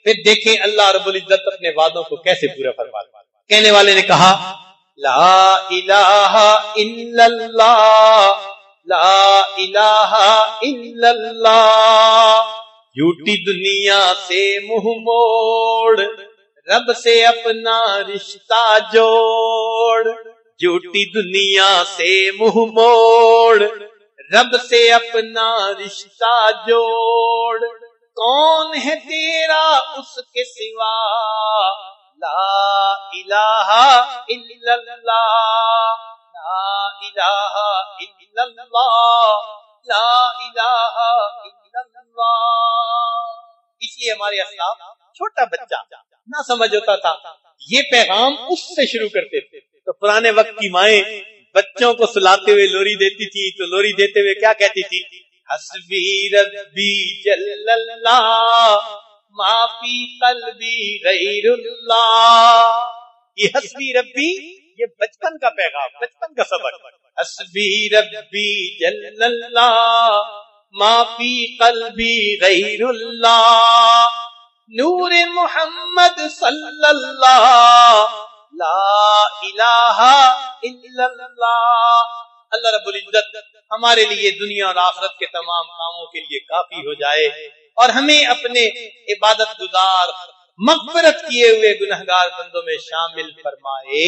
پھر دیکھیں اللہ رب العزت اپنے وعدوں کو کیسے پورا فرماتا ہے. کہنے والے نے کہا لا الہ الا اللہ، لا الہ الا اللہ. جھوٹی دنیا سے منہ موڑ، رب سے اپنا رشتہ جوڑ. جھوٹی دنیا سے منہ موڑ، رب سے اپنا رشتہ جوڑ. کون ہے تیرا اس کے سوا، لا الہ الا اللہ، لا الہ الا اللہ، لا الہ الا اللہ. اس لیے ہمارے اسلاف چھوٹا بچہ نہ سمجھ ہوتا تھا، یہ پیغام اس سے شروع کرتے تھے. تو پرانے وقت کی مائیں بچوں کو سلاتے ہوئے لوری دیتی تھی، تو لوری دیتے ہوئے کیا کہتی تھی؟ حسبی ربی جل اللہ ما فی قلبی غیر اللہ. یہ حسبی ربی یہ بچپن کا پیغام، بچپن کا سبق. حسبی ربی جل اللہ ما فی قلبی غیر اللہ، نور محمد صلی اللہ، لا الہ الا اللہ. اللہ رب العزت ہمارے لیے دنیا اور آخرت کے تمام کاموں کے لیے کافی ہو جائے، اور ہمیں اپنے عبادت گزار مغفرت کیے ہوئے گنہگار بندوں میں شامل فرمائے.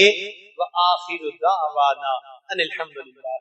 وآخر دعوانا ان الحمدللہ.